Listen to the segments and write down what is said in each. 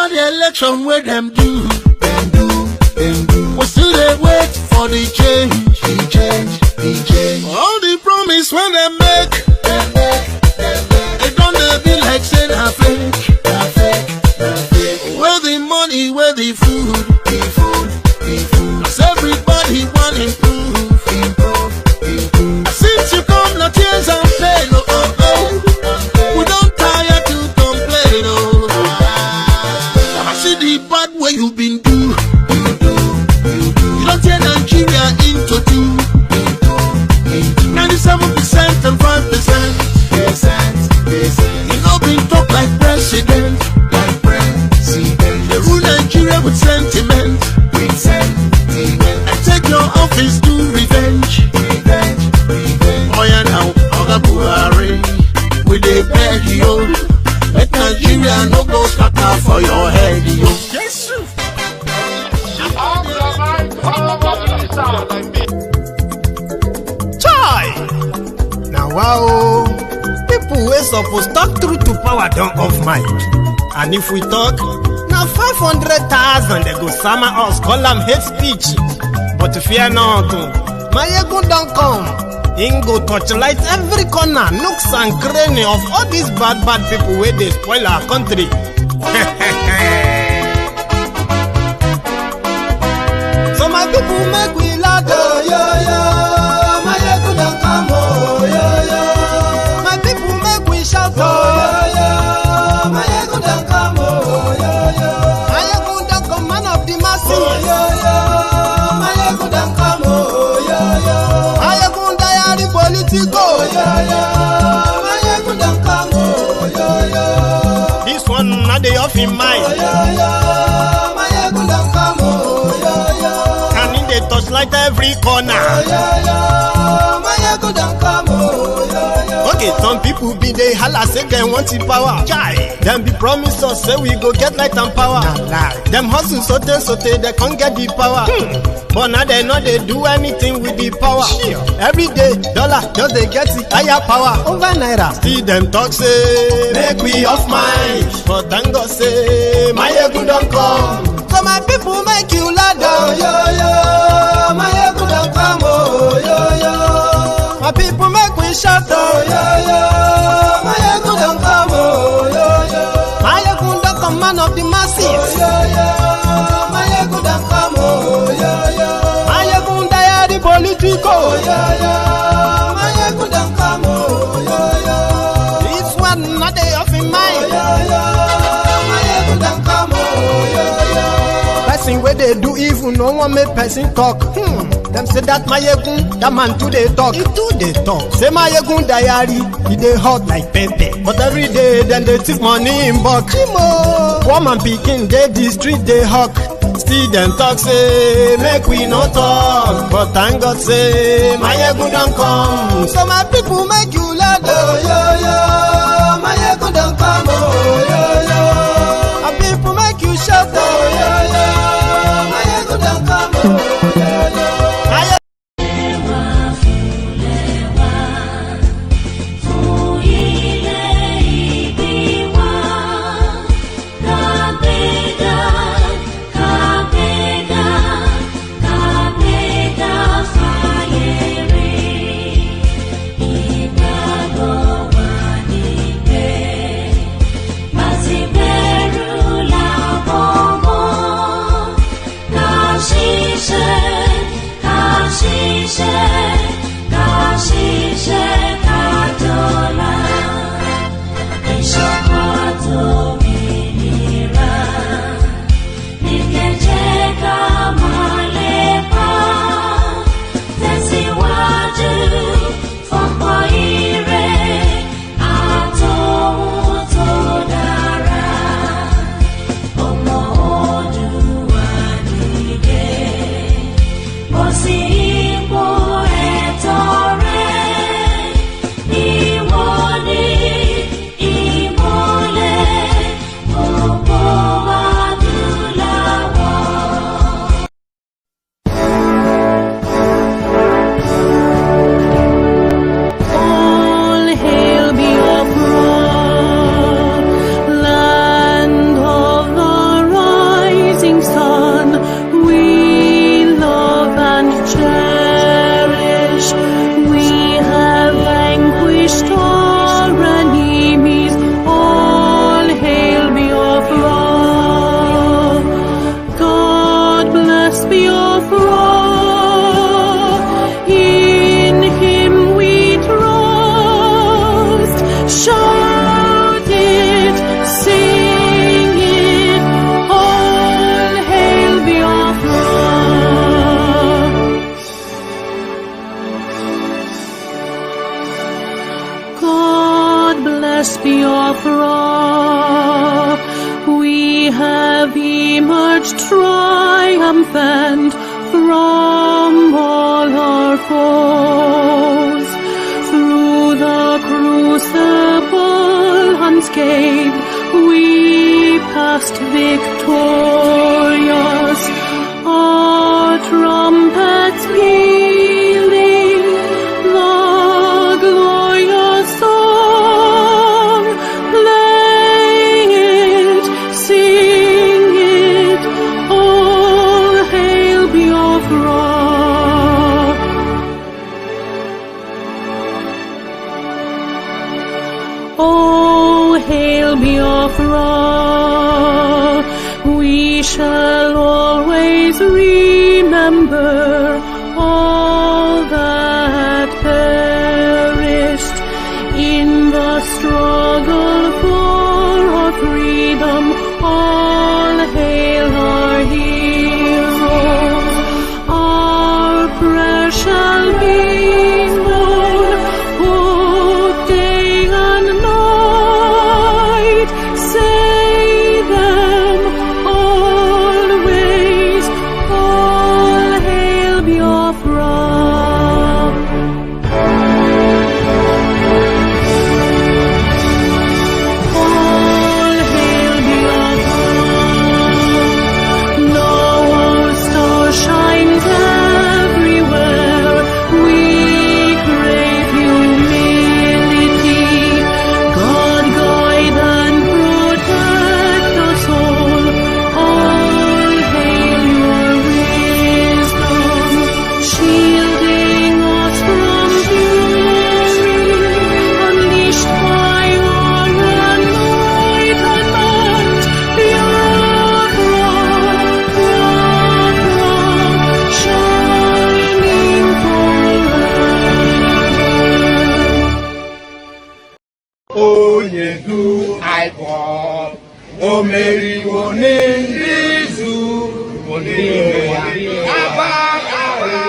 after the election where them do. We still they wait for the change. All the promise when they make, it don't be like saying a fake. Where the money, where the food. Cause everybody want improve. Since you come, no tears and pain. We don't tire to complain. I see the bad way you've been do. You don't tear Nigeria into two. 97% and 5%. You know been talk like president. They rule Nigeria with sentiment. And take your office to revenge. Oh yeah now, Oga Buhari, we dey beg you. Let Nigeria no go scatter for your head, yo. Yes, sir. Chai! Now wow, people wey suppose talk truth to power don't off mic. And if we talk, now 500,000 they go summer us, call them hate speech. But fear not, Maiyegun don't come. Ingo torchlight every corner, nooks and cranny of all these bad people where they spoil our country. So my people make we laugh, Maiyegun don't come, my people make we shout, Maiyegun don't come, Maiyegun don't come, man of the masses, Maiyegun don't come, Maiyegun Diary Politico, Maiyegun don't come, this one not the off in mind, Maiyegun don't come, can in the touchlight every corner, Maiyegun don't come. Okay, some people be they holla say they want the power. Chai, them be promise us say we go get light and power. Them hustle sote they can't get the power. But now they know they do anything with the power. Every day, dollar just they get the higher power over naira. See them talk say make we off mind, but thank God say Maiyegun don't come. So my people make you ladder, Maiyegun don't come, my people make we shout, Maiyegun don't come, Maiyegun don't come, man of the masses, Maiyegun don't come, Maiyegun Diary Politico, Maiyegun don't come, this one not they off in mind, Maiyegun don't come, person where they do evil, no one make person talk. Them say that Maiyegun, that man too they talk. He too they talk. Say Maiyegun Diary, he they hot like pepper. But every day then they take money in bulk. Woman picking, they the street they hawk. Still them talk say make we no talk. But thank God say Maiyegun don't come. So my people make you laugh, Maiyegun don't come, my people make you shout, Maiyegun don't come, Biafra. We have emerged triumphant from all our foes. Through the crucible unscathed, we passed victorious. Our trumpets pealing the glorious song. Play it, sing it, all hail Biafra. Oh, hail Biafra. We shall always remember all that perished in the struggle for our freedom. All hail our heroes. Our prayer shall be known both day and night. Say them always. All hail Biafra. All hail Biafra. Now our star shines everywhere. We crave humility. God guide and protect us all. All hail your wisdom, shielding us from fury, unleashed by our enlightenment. Biafra, Biafra, shining forever. Onye du aịbọ, o meriwo n'izu, n'ime ya. Agbagharị,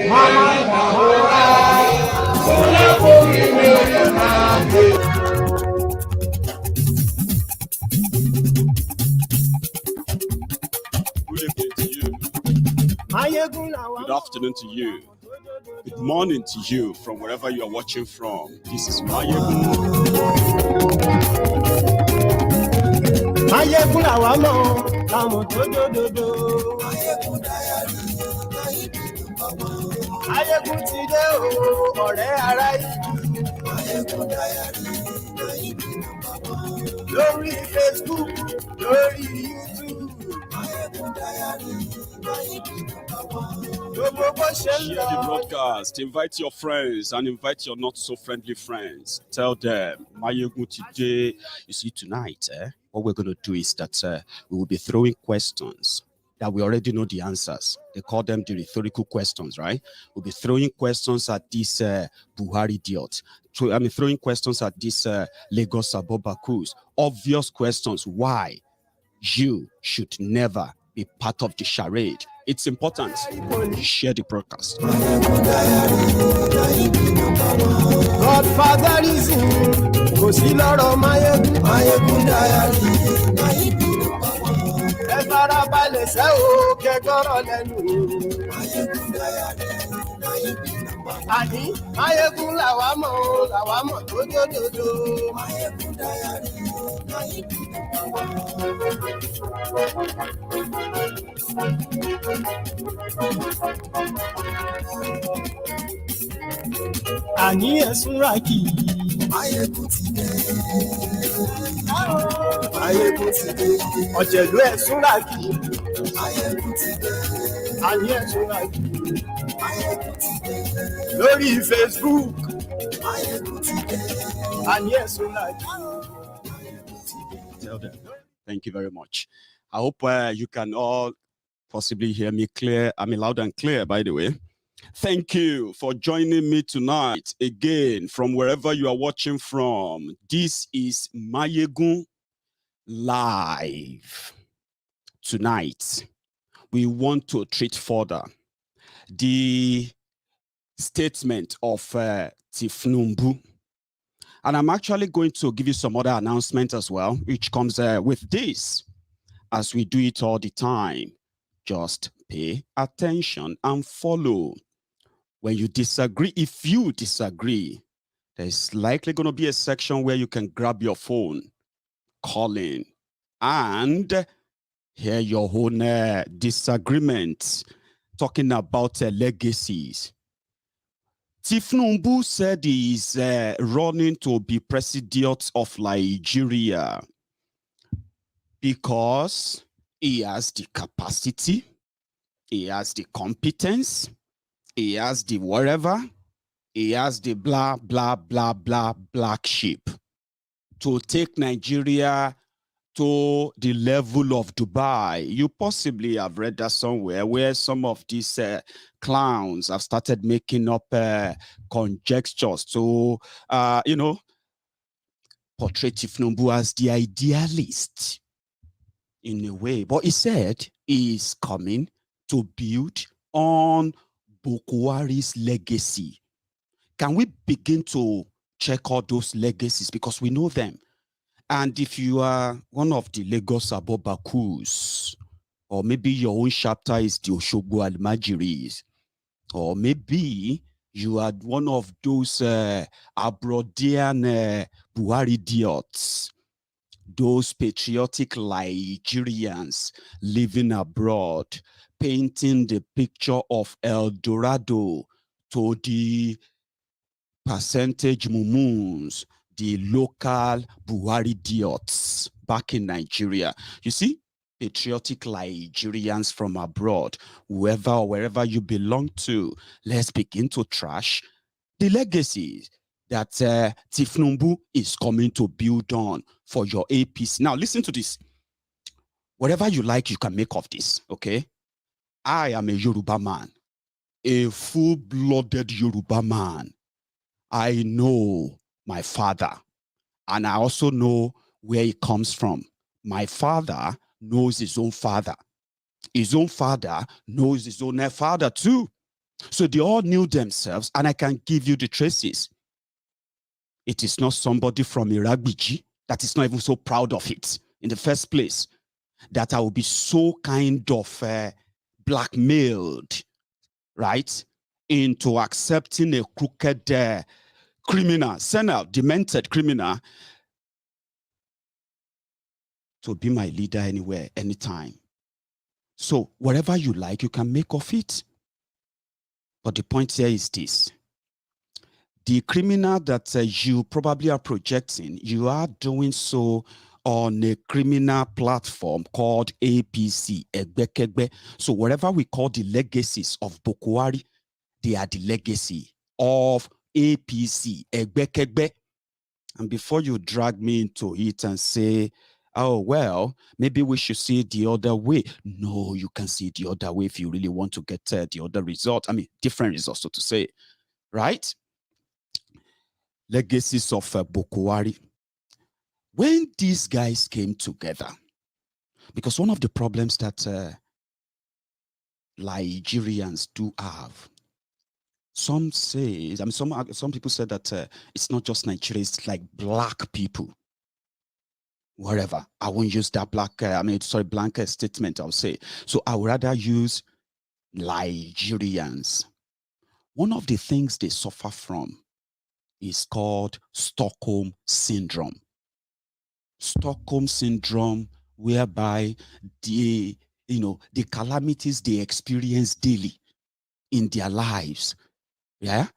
mama gbahụra, onye pụghị imeri na ndụ. Good evening to you. Good afternoon to you. Good morning to you from wherever you are watching from. This is Maiyegun. Maiyegun làwa mọ̀, làwọn tó dòdòdò. Maiyegun ti dé o, ọ̀rẹ́ ará ìlú. Lórí Facebook, lórí YouTube. Gbogbo bó ṣe ń Share lọ. the broadcast. Invite your friends and invite your not so friendly friends. Tell them, Maiyegun today. You see, tonight, what we're going to do is that we will be throwing questions that we already know the answers. They call them the rhetorical questions, right? We'll be throwing questions at this Buhari idiot. Throwing questions at this Lagos Abobakus. Obvious questions. Why you should never be part of the charade. It's important. Share the broadcast. Godfatherism kò sí lọ́rọ̀ Maiyegun. Maiyegun Diary. Ẹ farabalẹ̀ ṣẹ́ o kẹ́gbọ́rọ̀ lẹ́nu. Maiyegun Diary. Àní Maiyegun làwa mọ̀ o, làwa mọ̀ tó dòdòdò. Maiyegun Diary. Àní ẹ̀sùn rákì. Maiyegun ti dé. Maiyegun ti dé. Ọ̀jẹ̀lú ẹ̀sùn rákì. Maiyegun ti dé. Àní ẹ̀sùn rákì. Maiyegun ti dé. Lórí Facebook. Maiyegun ti dé. Àní ẹ̀sùn rákì. Tell them. Thank you very much. I hope you can all possibly hear me clear. I mean, loud and clear, by the way. Thank you for joining me tonight again from wherever you are watching from. This is Maiyegun Live. Tonight, we want to treat further the statement of Tinubu And I'm actually going to give you some other announcement as well, which comes with this. As we do it all the time, just pay attention and follow. When you disagree, if you disagree, there's likely going to be a section where you can grab your phone, call in, and hear your own disagreements, talking about legacies. Tinubu said he's running to be president of Nigeria because he has the capacity, he has the competence, he has the whatever, he has the blah, blah, blah, blah, black sheep to take Nigeria to the level of Dubai. You possibly have read that somewhere where some of these clowns have started making up conjectures to, portray Tinubu as the idealist in a way. But he said he is coming to build on Buhari's legacy. Can we begin to check all those legacies? Because we know them. And if you are one of the Lagos Abobakus, or maybe your own chapter is the Oshogbo Almajiris, or maybe you are one of those Abroadian Buhari idiots, those patriotic Nigerians living abroad, painting the picture of El Dorado to the percentage mummuns, the local Buhari idiots back in Nigeria. You see, patriotic Nigerians from abroad, whoever or wherever you belong to, let's begin to trash the legacies that Tinubu is coming to build on for your APC. Now, listen to this. Whatever you like, you can make of this, okay? I am a Yoruba man, a full-blooded Yoruba man. I know my father, and I also know where he comes from. My father knows his own father. His own father knows his own father too. So they all knew themselves, and I can give you the traces. It is not somebody from Iragbiji that is not even so proud of it in the first place, that I will be so kind of blackmailed, right, into accepting a crooked criminal, senile, demented criminal to be my leader anywhere, anytime. So whatever you like, you can make of it. But the point here is this. The criminal that you probably are projecting, you are doing so on a criminal platform called APC, Egbekegbe. So whatever we call the legacies of Buhari, they are the legacy of APC, Egbekegbe. And before you drag me into it and say, oh, well, maybe we should see it the other way. No, you can see it the other way if you really want to get the other result. I mean, different results, so to say, right? Legacies of Buhari. When these guys came together, because one of the problems that Nigerians do have, some say, I mean, some people said that it's not just Nigeria, it's like black people. Wherever. I won't use that blanket statement, I'll say. So I would rather use Nigerians. One of the things they suffer from is called Stockholm Syndrome. Stockholm Syndrome, whereby the calamities they experience daily in their lives, yeah,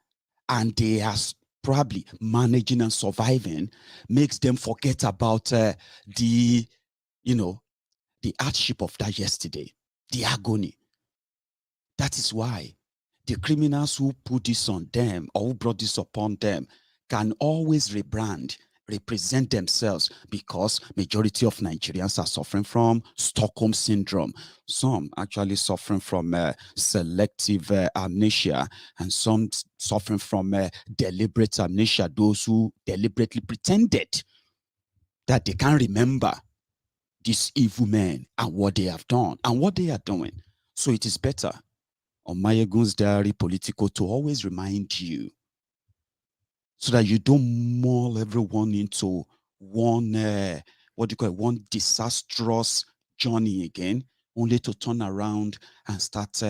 and they are probably managing and surviving, makes them forget about the hardship of that yesterday, the agony. That is why the criminals who put this on them or who brought this upon them can always represent themselves, because majority of Nigerians are suffering from Stockholm Syndrome. Some actually suffering from selective amnesia, and some suffering from deliberate amnesia, those who deliberately pretended that they can't remember these evil men and what they have done and what they are doing. So it is better on Maiyegun's Diary Politico to always remind you so that you don't maul everyone into one, one disastrous journey again, only to turn around and start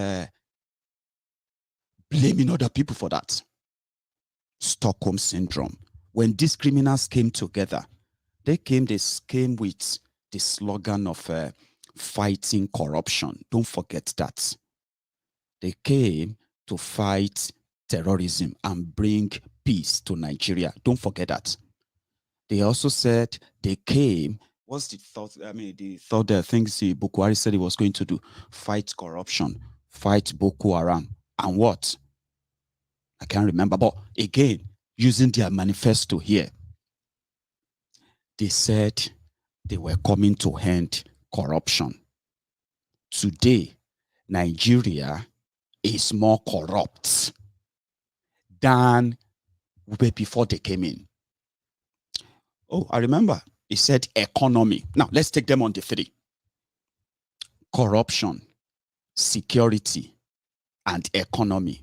blaming other people for that. Stockholm syndrome. When these criminals came together, they came with the slogan of fighting corruption. Don't forget that. They came to fight terrorism and bring peace to Nigeria. Don't forget that. They also said they came, what's the thought? I mean, the thought the things Buhari said he was going to do: fight corruption, fight Boko Haram, and what? I can't remember. But again, using their manifesto here, they said they were coming to end corruption. Today, Nigeria is more corrupt than before they came in. Oh, I remember. He said economy. Now, let's take them on the three. Corruption, security, and economy.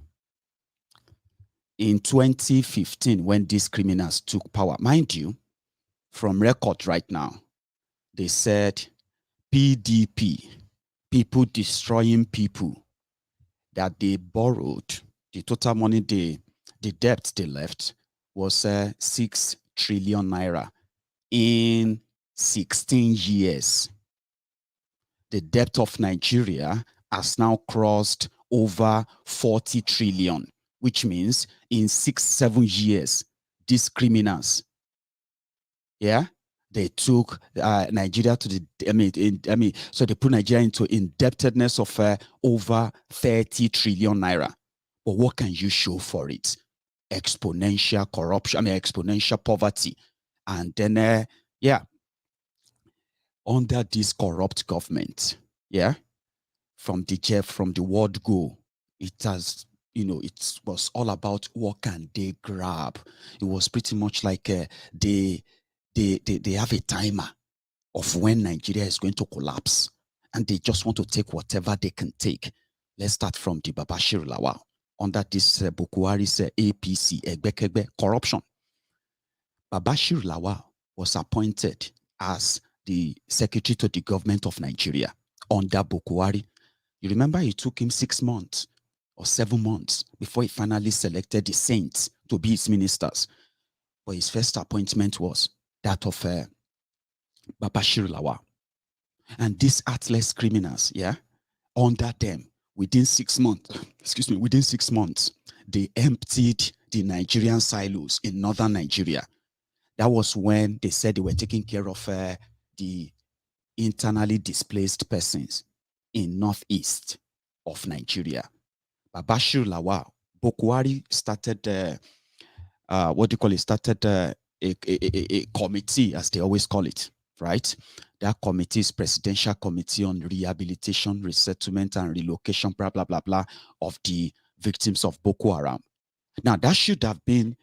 In 2015, when these criminals took power, mind you, from record right now, they said PDP, people destroying people, that they borrowed, the total money, the debt they left was 6 trillion naira in 16 years. The debt of Nigeria has now crossed over 40 trillion, which means in 6-7 years, these criminals, they took Nigeria to the, so they put Nigeria into indebtedness of over 30 trillion naira. But what can you show for it? Exponential corruption, exponential poverty. And then, under this corrupt government, from the word go, it has, it was all about what can they grab. It was pretty much like they have a timer of when Nigeria is going to collapse, and they just want to take whatever they can take. Let's start from the Babashir Lawal under this Buhari's APC, Egbekegbe, corruption. Babashir Lawal was appointed as the secretary to the government of Nigeria under Buhari. You remember it took him 6 months or 7 months before he finally selected the saints to be his ministers. But his first appointment was that of Babashir Lawal. And these heartless criminals, under them, within 6 months, they emptied the Nigerian silos in northern Nigeria. That was when they said they were taking care of the internally displaced persons in northeast of Nigeria. Babashir Lawal, Buhari started, started a committee, as they always call it, right? That committee is Presidential Committee on Rehabilitation, Resettlement, and Relocation, blah, blah, blah, blah, of the victims of Boko Haram. Now, that should have been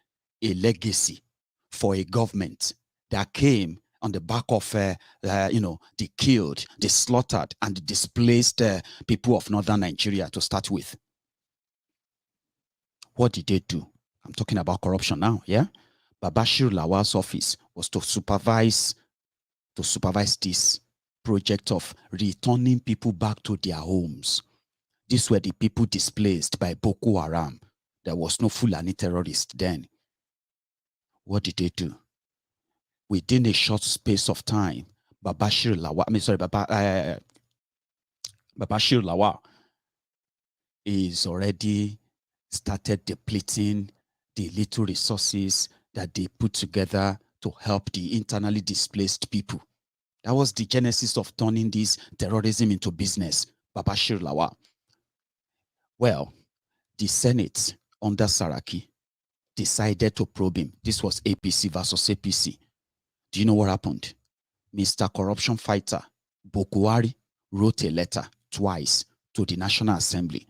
a legacy for a government that came on the back of, the killed, the slaughtered, and the displaced people of northern Nigeria to start with. What did they do? I'm talking about corruption now, Babashir Lawal's office was to supervise this project of returning people back to their homes. These were the people displaced by Boko Haram. There was no Fulani terrorist then. What did they do? Within a short space of time, Babashir Lawal is already started depleting the little resources that they put together to help the internally displaced people. That was the genesis of turning this terrorism into business, Babashir Lawal. Well, the Senate under Saraki decided to probe him. This was APC versus APC. Do you know what happened? Mr. Corruption Fighter, Buhari, wrote a letter twice to the National Assembly.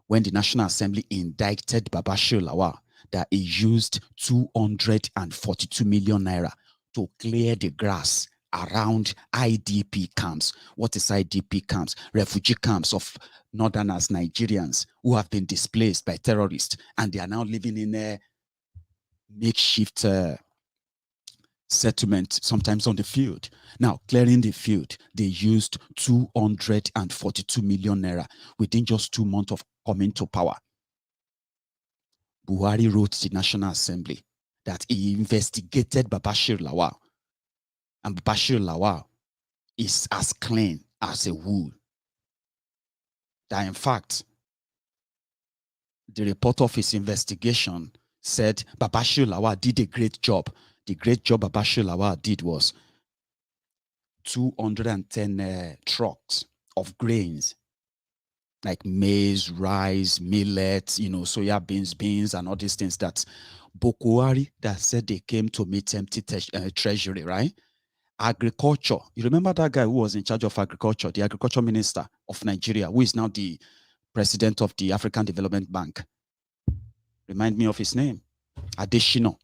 When the National Assembly indicted Babashir Lawal, that he used 242 million naira to clear the grass around IDP camps. What is IDP camps? Refugee camps of northerners, Nigerians who have been displaced by terrorists, and they are now living in makeshift settlement, sometimes on the field. Now, clearing the field, they used 242 million naira within just 2 months of coming to power. Buhari wrote to the National Assembly that he investigated Babashir Lawal, and Babashir Lawal is as clean as a wool. That in fact, the report of his investigation said Babashir Lawal did a great job. The great job Babashir Lawal did was 210 trucks of grains like maize, rice, millet, soya beans, and all these things that Buhari that said they came to meet empty treasury, right? Agriculture. You remember that guy who was in charge of agriculture, the agriculture minister of Nigeria, who is now the president of the African Development Bank? Remind me of his name. Adeshino.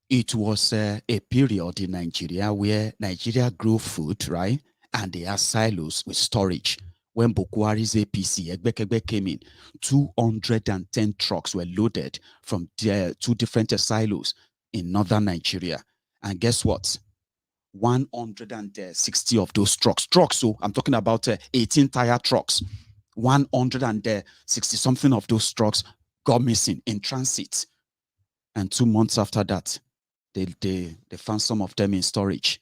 It was a period in Nigeria where Nigeria grew food, right? And they had silos with storage. When Buhari's APC, Egbekegbe, came in, 210 trucks were loaded from the 2 different silos in northern Nigeria. And guess what? 160 of those trucks, so I'm talking about 18 tire trucks, 160 something of those trucks got missing in transit. And 2 months after that, they found some of them in storage,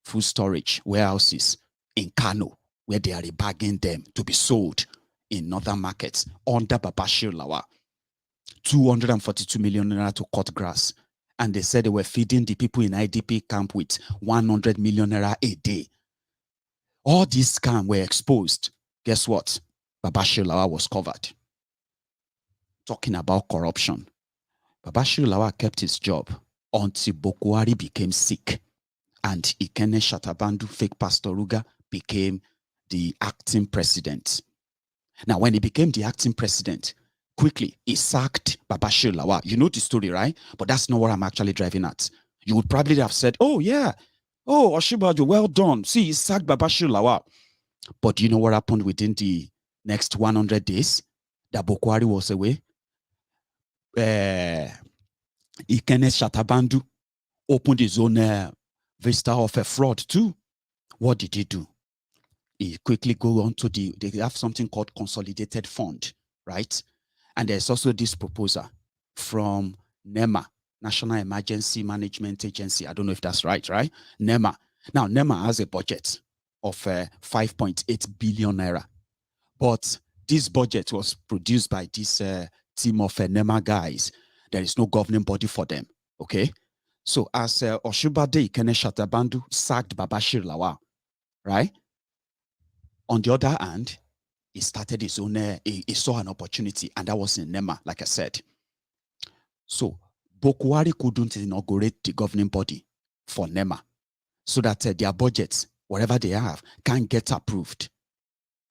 food storage warehouses in Kano, where they are rebagging them to be sold in northern markets under Babashir Lawal. 242 million naira to cut grass. And they said they were feeding the people in IDP camp with 100 million naira a day. All these scams were exposed. Guess what? Babashir Lawal was covered. Talking about corruption. Babashir Lawal kept his job until Buhari became sick. And Ikene Shatabandu, fake Pastor Ruga, became the acting president. Now, when he became the acting president, quickly, he sacked Babashir Lawal. You know the story, right? But that's not what I'm actually driving at. You would probably have said, oh, yeah. Oh, Oshibaju, well done. See, he sacked Babashir Lawal. But do you know what happened within the next 100 days? That Buhari was away. Ikene Shatabandu opened his own vista of a fraud too. What did he do? He quickly go on to they have something called consolidated fund, right? And there's also this proposal from NEMA, National Emergency Management Agency. I don't know if that's right? NEMA. Now, NEMA has a budget of 5.8 billion naira. But this budget was produced by this team of NEMA guys. There is no governing body for them, okay? So as Oshibade Ikene Shatabandu sacked Babashir Lawal, right? On the other hand, he started his own, he saw an opportunity, and that was in NEMA, like I said. So Buhari couldn't inaugurate the governing body for NEMA so that their budgets, whatever they have, can get approved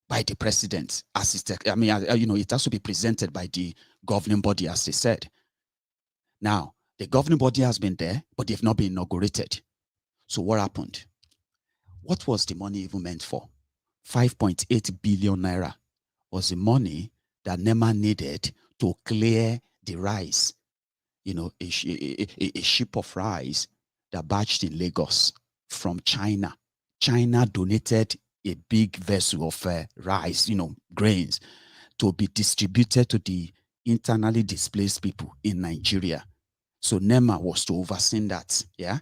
by the president. As it has to be presented by the governing body, as they said. Now, the governing body has been there, but they've not been inaugurated. So what happened? What was the money even meant for? 5.8 billion naira was the money that NEMA needed to clear the rice. A ship of rice that barged in Lagos from China. China donated a big vessel of rice, grains, to be distributed to the internally displaced people in Nigeria. So NEMA was to oversee that, yeah?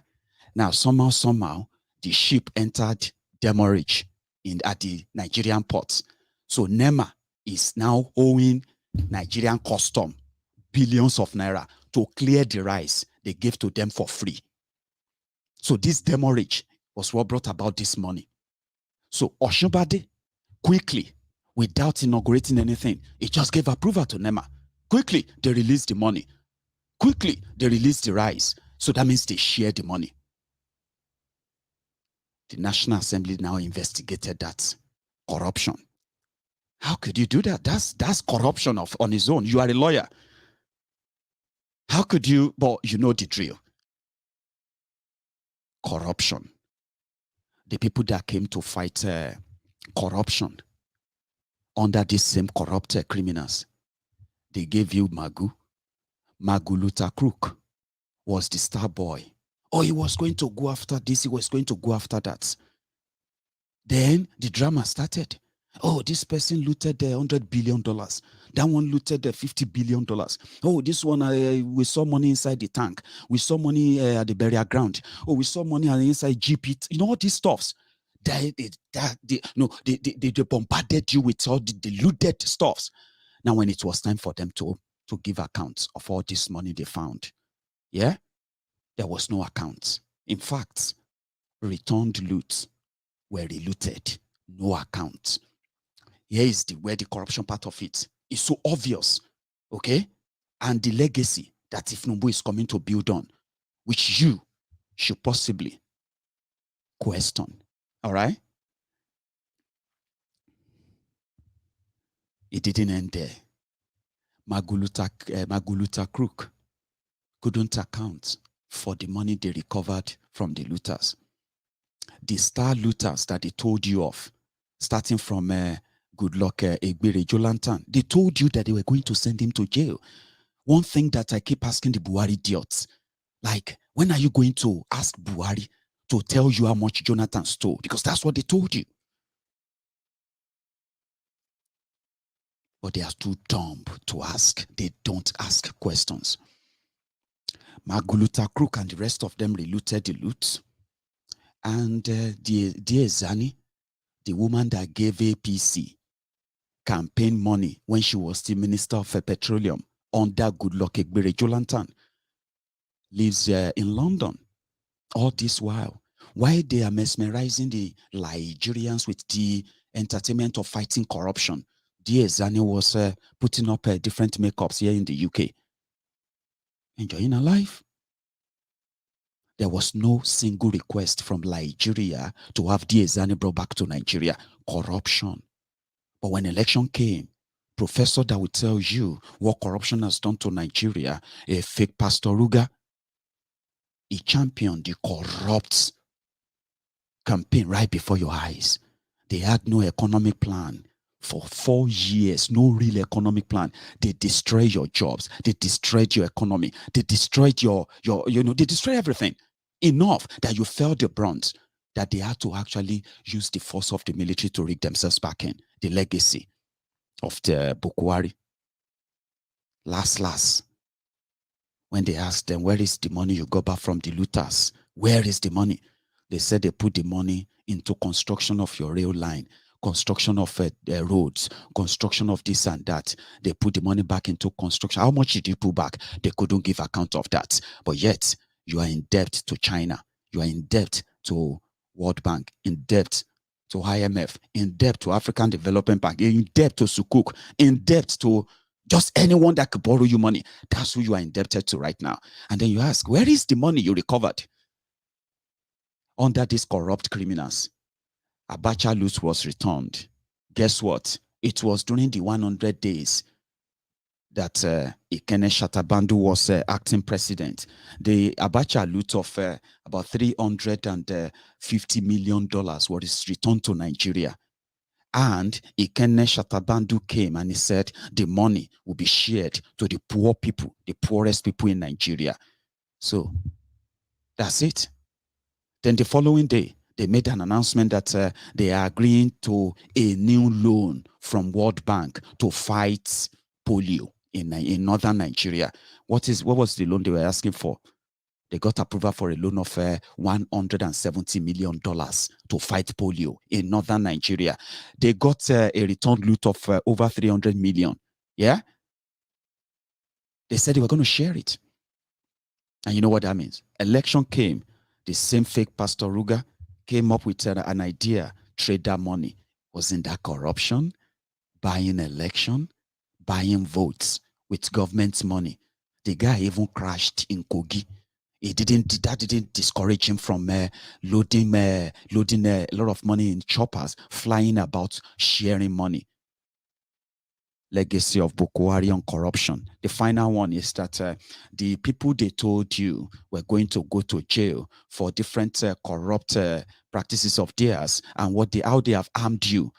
Now, somehow, the ship entered demurrage at the Nigerian ports. So NEMA is now owing Nigerian custom billions of naira to clear the rice they gave to them for free. So this demurrage was what brought about this money. So Oshibade, quickly, without inaugurating anything, he just gave approval to NEMA. Quickly, they released the money. Quickly, they released the rice. So that means they shared the money. The National Assembly now investigated that corruption. How could you do that? That's corruption on its own. You are a lawyer. How could you? But you know the drill. Corruption. The people that came to fight corruption under these same corrupt criminals, they gave you Magu. Maguluta Crook was the star boy. Oh, he was going to go after this, he was going to go after that. Then the drama started. Oh, this person looted the $100 billion. That one looted the $50 billion. Oh, this one, we saw money inside the tank. We saw money at the burial ground. Oh, we saw money inside GP. You know all these stuffs. They bombarded you with all the looted stuffs. Now, when it was time for them to give accounts of all this money they found, yeah, there was no account. In fact, returned loot were relooted, no account. Here is where the corruption part of it is so obvious, okay? And the legacy that Tinubu is coming to build on, which you should possibly question, all right? It didn't end there. Maguluta Crook couldn't account for the money they recovered from the looters. The star looters that they told you of, starting from Goodluck Egbere Jolantan, they told you that they were going to send him to jail. One thing that I keep asking the Buhari idiots, like, when are you going to ask Buhari to tell you how much Jonathan stole? Because that's what they told you. But they are too dumb to ask. They don't ask questions. Maguluta Crook and the rest of them relooted the loot. And the Zani, the woman that gave APC campaign money when she was the Minister of Petroleum under Goodluck Egbere Jolantan, lives in London. All this while they are mesmerizing the Nigerians with the entertainment of fighting corruption, Zani was putting up different makeups here in the UK, enjoying her life. There was no single request from Nigeria to have Zani brought back to Nigeria. Corruption. But when election came, professor that will tell you what corruption has done to Nigeria, a fake Pastor Ruga, he championed the corrupt campaign right before your eyes. They had no economic plan. For 4 years, no real economic plan. They destroyed your jobs. They destroyed your economy. They destroyed they destroyed everything. Enough that you felt the brunt, that they had to actually use the force of the military to rig themselves back in. The legacy of the Buhari. Last, when they asked them, where is the money you got back from the looters? Where is the money? They said they put the money into construction of your rail line, construction of roads, construction of this and that. They put the money back into construction. How much did you put back? They couldn't give account of that. But yet, you are in debt to China. You are in debt to World Bank, in debt to IMF, in debt to African Development Bank, in debt to Sukuk, in debt to just anyone that could borrow you money. That's who you are indebted to right now. And then you ask, where is the money you recovered under these corrupt criminals? Abacha loot was returned. Guess what? It was during the 100 days that Ikene Shatabandu was acting president. The Abacha loot of about $350 million was returned to Nigeria. And Ikene Shatabandu came and he said the money will be shared to the poor people, the poorest people in Nigeria. So that's it. Then the following day, they made an announcement that they are agreeing to a new loan from World Bank to fight polio in northern Nigeria. What was the loan they were asking for? They got approval for a loan of $170 million to fight polio in northern Nigeria. They got a return loot of over 300 million. Yeah? They said they were going to share it. And you know what that means? Election came. The same fake Pastor Ruga came up with an idea. Trader money. Wasn't that corruption? Buying election? Buying votes with government money. The guy even crashed in Kogi. That didn't discourage him from loading a lot of money in choppers, flying about, sharing money. Legacy of Buhari on corruption. The final one is that the people they told you were going to go to jail for different corrupt practices of theirs and how they have harmed you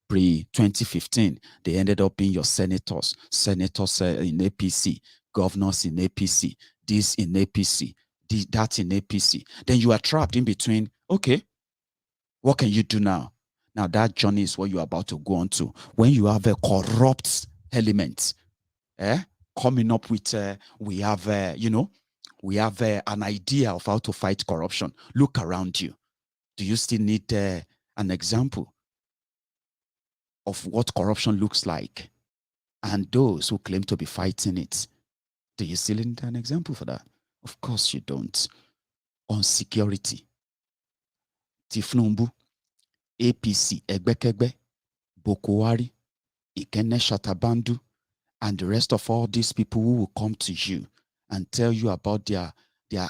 pre-2015, they ended up being your senators in APC. governors in APC, this in APC, that in APC. Then you are trapped in between. Okay, what can you do now? Now that journey is what you're about to go on to. When you have a corrupt element, coming up with, we have, we have an idea of how to fight corruption. Look around you. Do you still need an example of what corruption looks like? And those who claim to be fighting it, do you still need an example for that? Of course you don't. On security, Tifnumbu, APC, Egbekegbe, Buhari, Ikene Shatabandu, and the rest of all these people who will come to you and tell you about their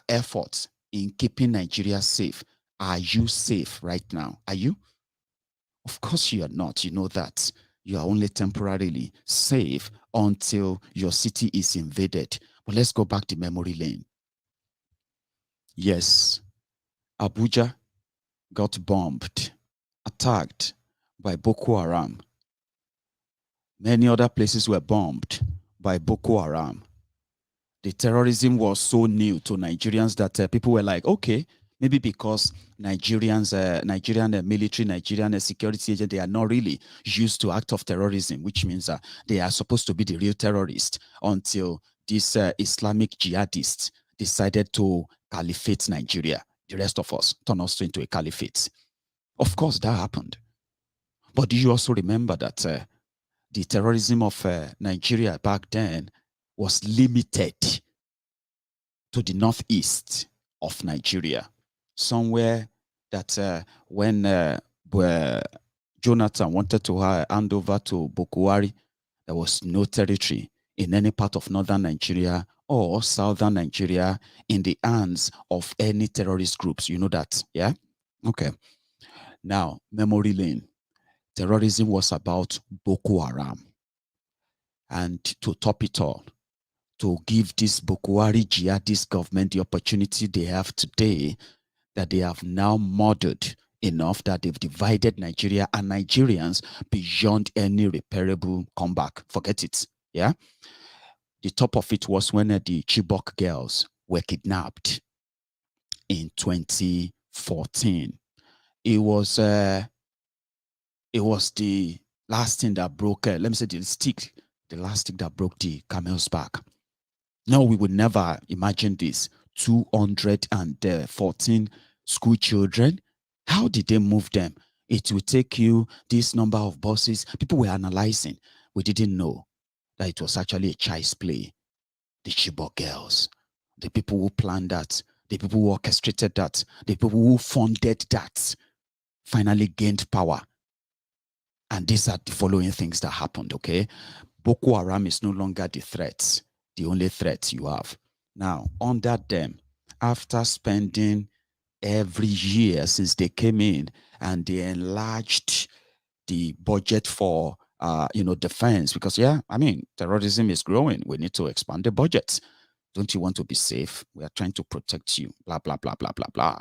efforts in keeping Nigeria safe. Are you safe right now? Are you? Of course you are not. You know that. You are only temporarily safe until your city is invaded. But let's go back to memory lane. Yes, Abuja got bombed, attacked by Boko Haram. Many other places were bombed by Boko Haram. The terrorism was so new to Nigerians that people were like, okay, maybe because Nigerians, Nigerian military, Nigerian security agents, they are not really used to act of terrorism, which means they are supposed to be the real terrorists until these Islamic jihadists decided to caliphate Nigeria. The rest of us turn us into a caliphate. Of course, that happened. But do you also remember that the terrorism of Nigeria back then was limited to the northeast of Nigeria, somewhere that when Jonathan wanted to hand over to Buhari, there was no territory in any part of northern Nigeria or southern Nigeria in the hands of any terrorist groups. You know that, yeah? Okay. Now, memory lane. Terrorism was about Boko Haram. And to top it all, to give this Buhari jihadist government the opportunity they have today, that they have now murdered enough that they've divided Nigeria and Nigerians beyond any repairable comeback. Forget it. Yeah. The top of it was when the Chibok girls were kidnapped in 2014. It was the last thing that broke, let me say the last stick that broke the camel's back. No, we would never imagine this. 214 school children. How did they move them? It will take you this number of buses. People were analyzing. We didn't know that it was actually a child's play. The Chibok girls, the people who planned that, the people who orchestrated that, the people who funded that, finally gained power. And these are the following things that happened, okay? Boko Haram is no longer the threat, the only threat you have. Now, under them, after spending every year since they came in and they enlarged the budget for, defense, because, yeah, I mean, terrorism is growing. We need to expand the budget. Don't you want to be safe? We are trying to protect you, blah, blah, blah, blah, blah, blah.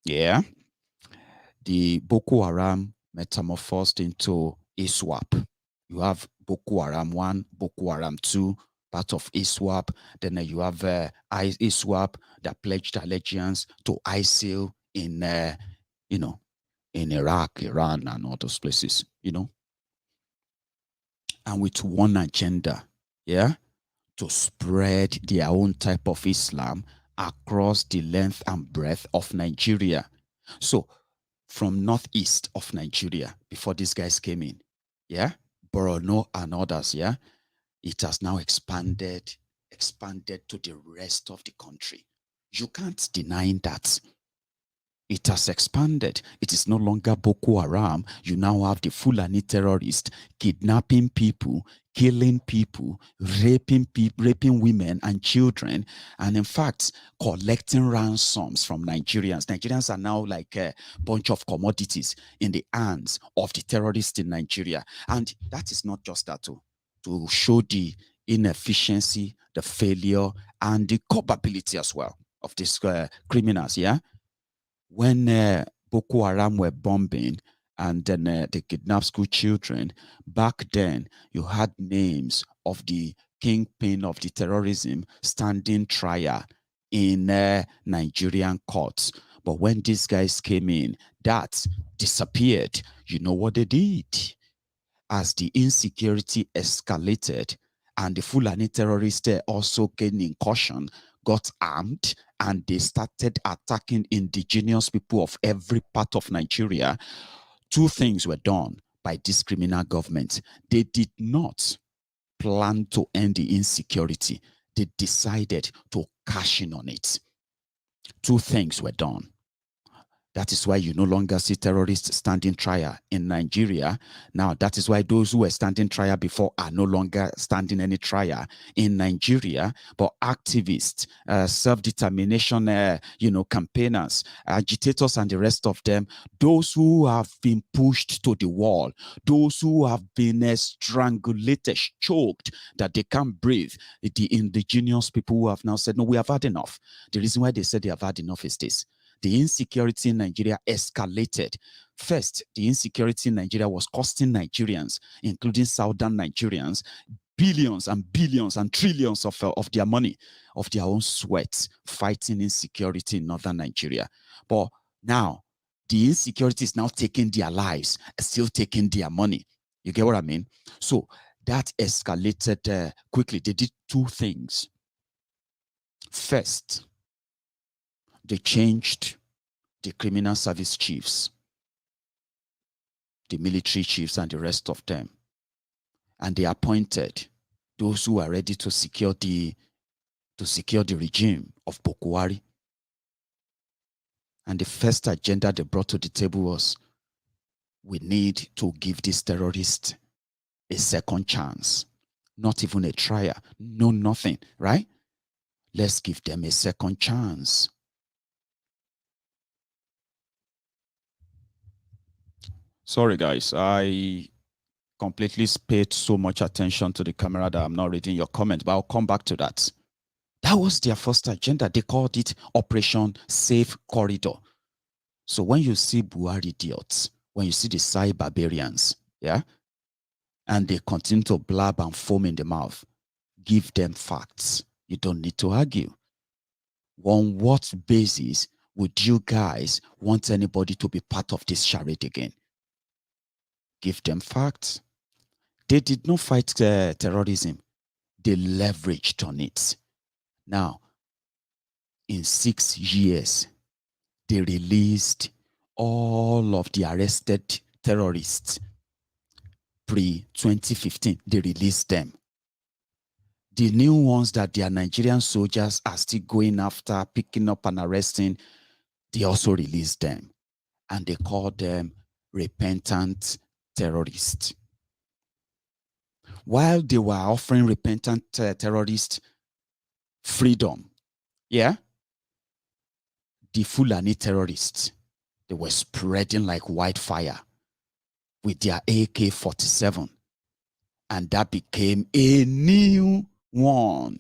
Yeah. The Boko Haram metamorphosed into ISWAP. You have Boko Haram 1, Boko Haram 2, part of ISWAP. Then you have ISWAP that pledged allegiance to ISIL in, in Iraq, Iran, and all those places, and with one agenda, yeah, to spread their own type of Islam across the length and breadth of Nigeria. So from northeast of Nigeria, before these guys came in, yeah, Borno and others, yeah, it has now expanded to the rest of the country. You can't deny that. It has expanded. It is no longer Boko Haram. You now have the Fulani terrorists kidnapping people, killing people, raping women and children, and in fact, collecting ransoms from Nigerians. Nigerians are now like a bunch of commodities in the hands of the terrorists in Nigeria. And that is not just that, to show the inefficiency, the failure, and the culpability as well of these criminals, yeah? When Boko Haram were bombing and then they kidnapped school children, back then you had names of the kingpin of the terrorism standing trial in Nigerian courts. But when these guys came in, that disappeared. You know what they did? As the insecurity escalated and the Fulani terrorists also gained incursion, got armed, and they started attacking indigenous people of every part of Nigeria, two things were done by this criminal government. They did not plan to end the insecurity. They decided to cash in on it. Two things were done. That is why you no longer see terrorists standing trial in Nigeria. Now, that is why those who were standing trial before are no longer standing any trial in Nigeria. But activists, self-determination, campaigners, agitators, and the rest of them, those who have been pushed to the wall, those who have been strangulated, choked, that they can't breathe, the indigenous people who have now said, no, we have had enough. The reason why they said they have had enough is this. The insecurity in Nigeria escalated. First, the insecurity in Nigeria was costing Nigerians, including southern Nigerians, billions and billions and trillions of their money, of their own sweat, fighting insecurity in northern Nigeria. But now, the insecurity is now taking their lives, still taking their money. You get what I mean? So that escalated quickly. They did two things. First, they changed the criminal service chiefs, the military chiefs, and the rest of them. And they appointed those who are ready to secure the regime of Buhari. And the first agenda they brought to the table was, we need to give these terrorists a second chance. Not even a trial, no nothing, right? Let's give them a second chance. Sorry, guys. I completely paid so much attention to the camera that I'm not reading your comment, but I'll come back to that. That was their first agenda. They called it Operation Safe Corridor. So when you see Buhari idiots, when you see the Sai barbarians, yeah, and they continue to blab and foam in the mouth, give them facts. You don't need to argue. On what basis would you guys want anybody to be part of this charade again? Give them facts. They did not fight terrorism. They leveraged on it. Now, in 6 years, they released all of the arrested terrorists. Pre-2015, they released them. The new ones that their Nigerian soldiers are still going after, picking up and arresting, they also released them. And they called them repentant terrorists. While they were offering repentant terrorists freedom, yeah, the Fulani terrorists, they were spreading like wildfire with their AK-47. And that became a new one.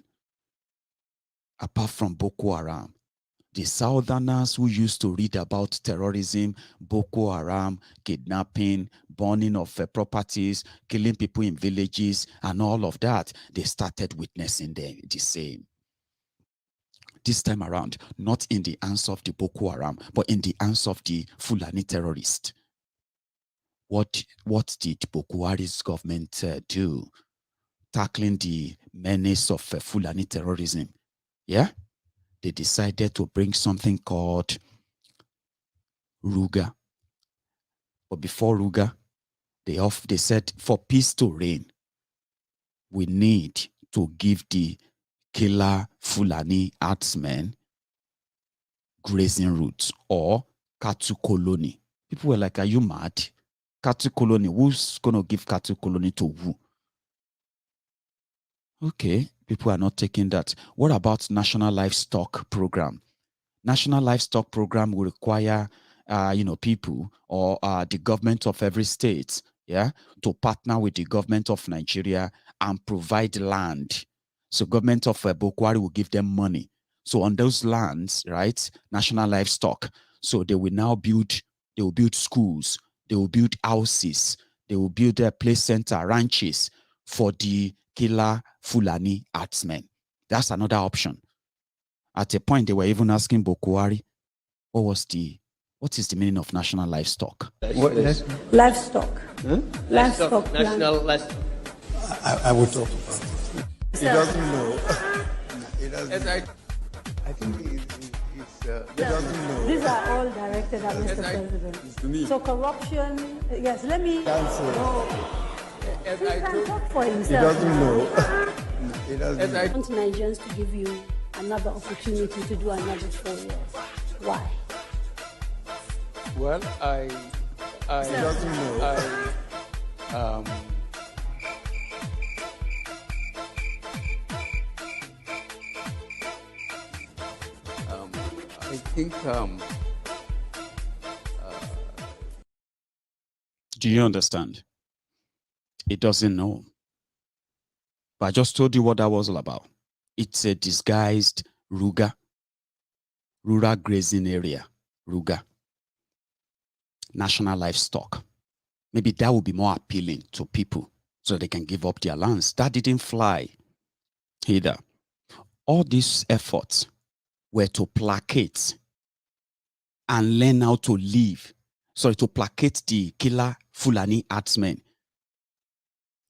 Apart from Boko Haram, the Southerners who used to read about terrorism, Boko Haram, kidnapping, burning of properties, killing people in villages, and all of that, they started witnessing the same. This time around, not in the hands of the Boko Haram, but in the hands of the Fulani terrorists. What did Buhari's government do? Tackling the menace of Fulani terrorism. Yeah? They decided to bring something called Ruga. But before Ruga, they said for peace to reign, we need to give the killer Fulani herdsmen grazing routes or cattle colony. People were like, are you mad? Cattle colony, who's going to give cattle colony to who? Okay, people are not taking that. What about National Livestock Program? National Livestock Program will require, people or the government of every state, yeah, to partner with the government of Nigeria and provide land. So government of Buhari will give them money. So on those lands, right, National Livestock, so they will now build schools, they will build houses, they will build a play center, ranches for the killer Fulani herdsmen. That's another option. At a point, they were even asking Buhari, what is the meaning of national livestock? Livestock. Livestock. National livestock. I would talk about it. He doesn't know. He doesn't. I think he doesn't know. These are all directed at Mr. President. So corruption, yes, let me. He can talk for himself. He doesn't know. He doesn't. I want Nigerians to give you another opportunity to do another 4 years. Why? Well, he doesn't know. I think do you understand? It doesn't know. But I just told you what that was all about. It's a disguised rural grazing area, ruga, national livestock. Maybe that would be more appealing to people so they can give up their lands. That didn't fly either. All these efforts were to placate and learn how to live. Sorry, to placate the killer Fulani herdsmen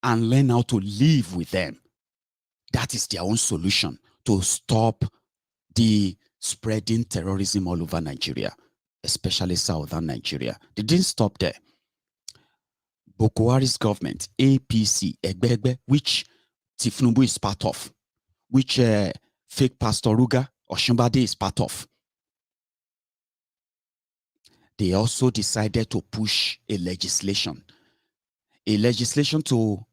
and learn how to live with them. That is their own solution to stop the spreading terrorism all over Nigeria, especially southern Nigeria. They didn't stop there. Buhari's government, APC, Egbegbe, which Tinubu is part of, which fake Pastor Ruga or Shimbade is part of, they also decided to push a legislation to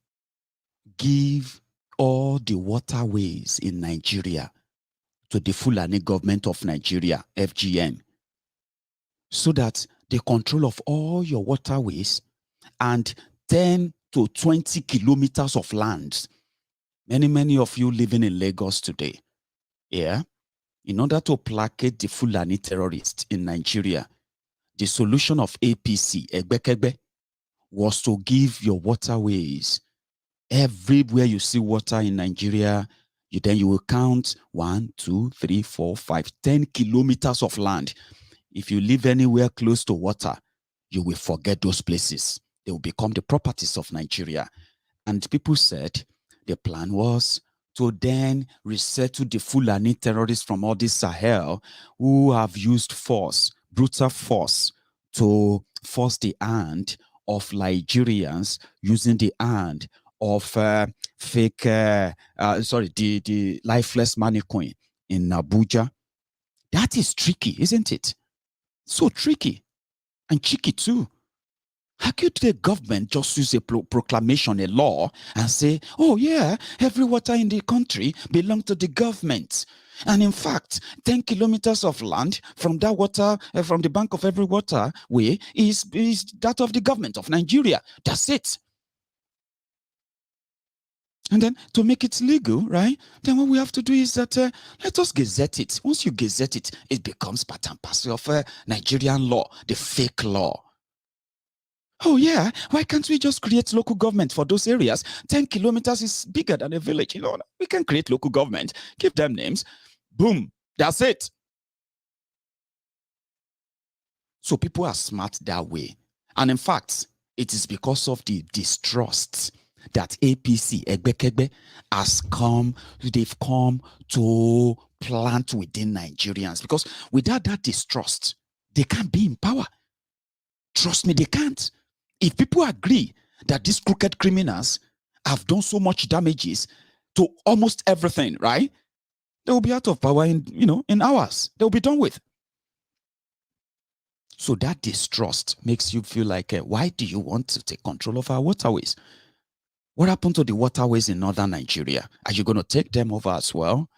give all the waterways in Nigeria to the Fulani government of Nigeria, FGN, so that the control of all your waterways and 10 to 20 kilometers of land. Many of you living in Lagos today, yeah, in order to placate the Fulani terrorists in Nigeria, the solution of APC, Egbekegbe, was to give your waterways. Everywhere you see water in Nigeria, you will count 1, 2, 3, 4, 5, 10 kilometers of land. If you live anywhere close to water, you will forget those places. They will become the properties of Nigeria. And people said the plan was to then resettle the Fulani terrorists from all this Sahel who have used force, brutal force, to force the hand of Nigerians using the hand of the lifeless mannequin in Abuja. That is tricky, isn't it? So tricky and cheeky too. How could the government just use a proclamation, a law, and say, oh yeah, every water in the country belongs to the government? And in fact, 10 kilometers of land from that water, from the bank of every waterway is that of the government of Nigeria. That's it. And then to make it legal, right? Then what we have to do is that let us gazette it. Once you gazette it, it becomes part and parcel of Nigerian law, the fake law. Oh yeah, why can't we just create local government for those areas? 10 kilometers is bigger than a village. You know, we can create local government, give them names. Boom, that's it. So people are smart that way. And in fact, it is because of the distrust that APC, Egbekegbe, they've come to plant within Nigerians. Because without that distrust, they can't be in power. Trust me, they can't. If people agree that these crooked criminals have done so much damages to almost everything, right? They will be out of power in hours. They'll be done with. So that distrust makes you feel like, why do you want to take control of our waterways? What happened to the waterways in northern Nigeria? Are you going to take them over as well?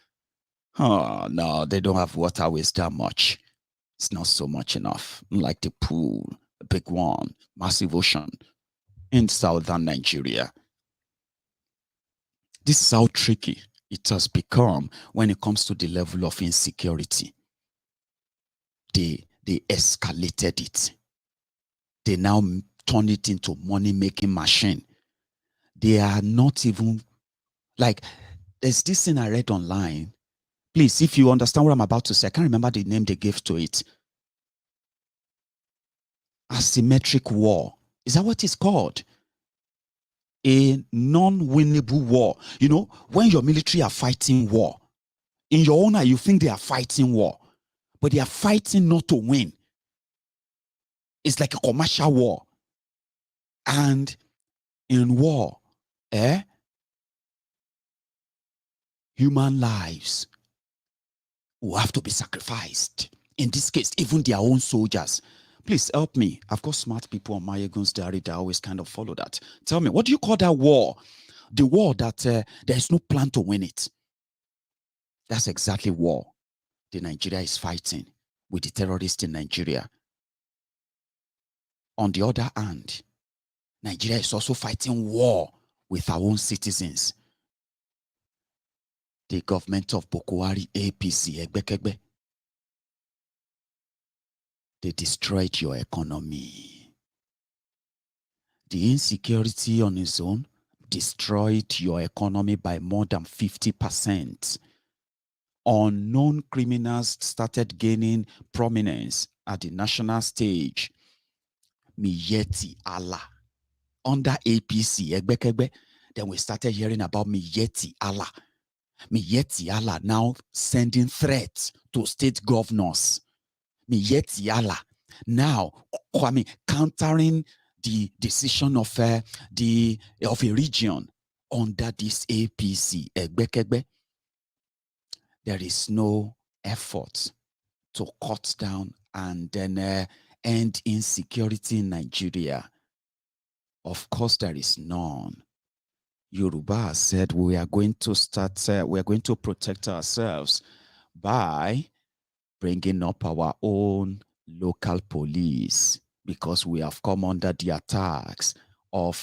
Oh, no, they don't have waterways that much. It's not so much enough. Like the pool, a big one, massive ocean in southern Nigeria. This is how tricky it has become when it comes to the level of insecurity. They escalated it. They now turn it into money-making machine. They are not even Like, there's this thing I read online. Please, if you understand what I'm about to say, I can't remember the name they gave to it. Asymmetric war. Is that what it's called? A non-winnable war. You know, when your military are fighting war, in your own eye, you think they are fighting war, but they are fighting not to win. It's like a commercial war. And in war, human lives will have to be sacrificed. In this case, even their own soldiers. Please help me. I've got smart people on MaiyegundsDiary that always kind of follow that. Tell me, what do you call that war? The war that there is no plan to win it. That's exactly war the Nigeria is fighting with the terrorists in Nigeria. On the other hand, Nigeria is also fighting war with our own citizens. The government of Buhari, APC, they destroyed your economy. The insecurity on its own destroyed your economy by more than 50%. Unknown criminals started gaining prominence at the national stage. Miyetti Allah. Under APC, then we started hearing about Miyetti Allah. Miyetti Allah now sending threats to state governors. Miyetti Allah now countering the decision of a region under this APC. There is no effort to cut down and then end insecurity in Nigeria. Of course, there is none. Yoruba said we are going to start, we are going to protect ourselves by bringing up our own local police, because we have come under the attacks of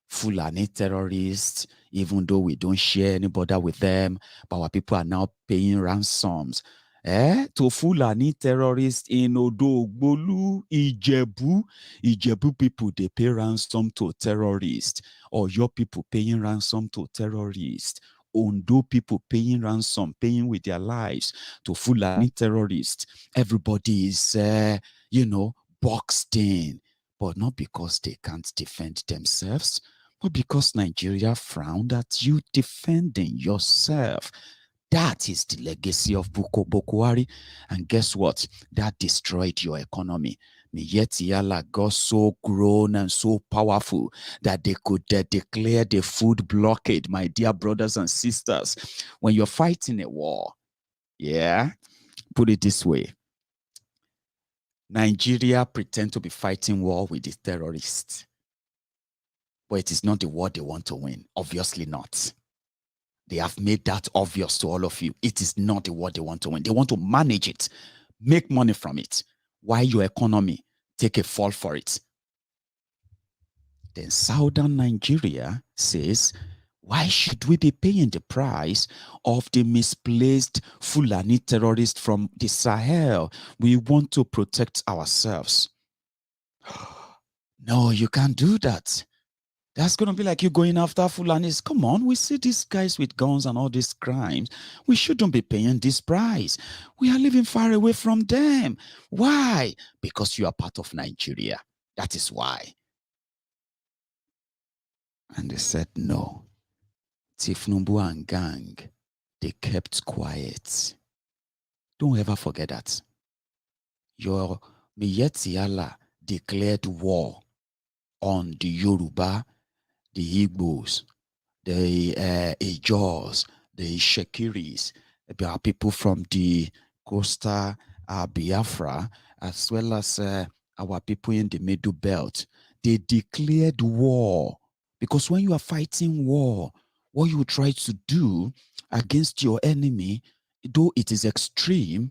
Fulani terrorists, even though we don't share any border with them, but our people are now paying ransoms to Fulani terrorists in Odogbolu, Ijebu. Ijebu people, they pay ransom to terrorists, or your people paying ransom to terrorists. Ondo people paying ransom, paying with their lives to Fulani terrorists. Everybody is, boxed in, but not because they can't defend themselves, but because Nigeria frowned at you defending yourself. That is the legacy of Buhari. And guess what? That destroyed your economy. Miyetti Allah got so grown and so powerful that they could declare the food blockade, my dear brothers and sisters. When you're fighting a war, put it this way. Nigeria pretend to be fighting war with the terrorists. But it is not the war they want to win. Obviously not. They have made that obvious to all of you. It is not the war they want to win. They want to manage it, make money from it, while your economy take a fall for it. Then Southern Nigeria says, why should we be paying the price of the misplaced Fulani terrorists from the Sahel? We want to protect ourselves. No, you can't do that. That's going to be like you going after Fulanis. Come on, we see these guys with guns and all these crimes. We shouldn't be paying this price. We are living far away from them. Why? Because you are part of Nigeria. That is why. And they said no. Tinubu and gang, they kept quiet. Don't ever forget that. Your Miyetti Allah declared war on the Yoruba, the Igbos, the Ejos, the Shekiris, there are people from the coastal Biafra, as well as our people in the Middle Belt. They declared war, because when you are fighting war, what you try to do against your enemy, though it is extreme,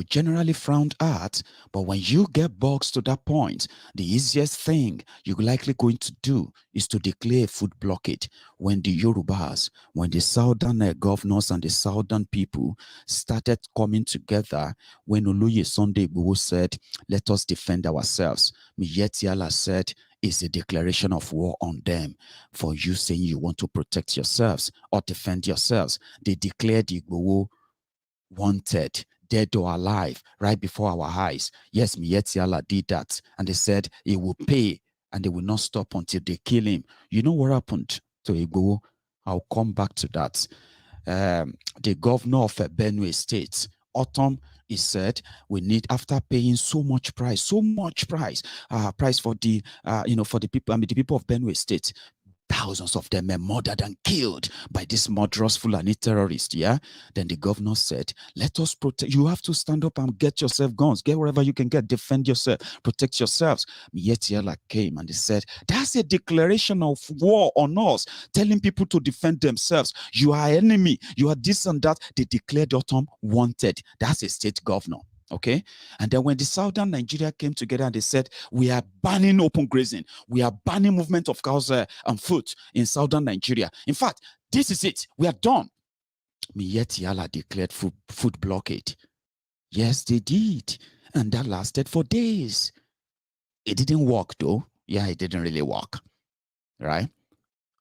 generally frowned at, but when you get boxed to that point, the easiest thing you're likely going to do is to declare a food blockade. When the Yorubas, when the southern governors and the southern people started coming together, when Oluye Sunday Igboho said, let us defend ourselves, Miyetti Allah said, is a declaration of war on them for you saying you want to protect yourselves or defend yourselves. They declared Igboho wanted, dead or alive, right before our eyes. Yes, Miyetti did that, and they said he will pay, and they will not stop until they kill him. You know what happened to Igboho? I'll come back to that. The governor of Benue State, Autumn, he said we need, after paying so much price for the for the people, the people of Benue State. Thousands of them were murdered and killed by this murderous Fulani terrorist, yeah? Then the governor said, let us protect. You have to stand up and get yourself guns. Get wherever you can get. Defend yourself. Protect yourselves. Miyetti came and they said, that's a declaration of war on us, telling people to defend themselves. You are enemy. You are this and that. They declared Autumn wanted. That's a state governor. Okay, and then when the southern Nigeria came together and they said, we are banning open grazing, we are banning movement of cows and foot in southern Nigeria. In fact, this is it, we are done. Miyetti declared food blockade. Yes, they did, and that lasted for days. It didn't work though. Yeah, it didn't really work, right?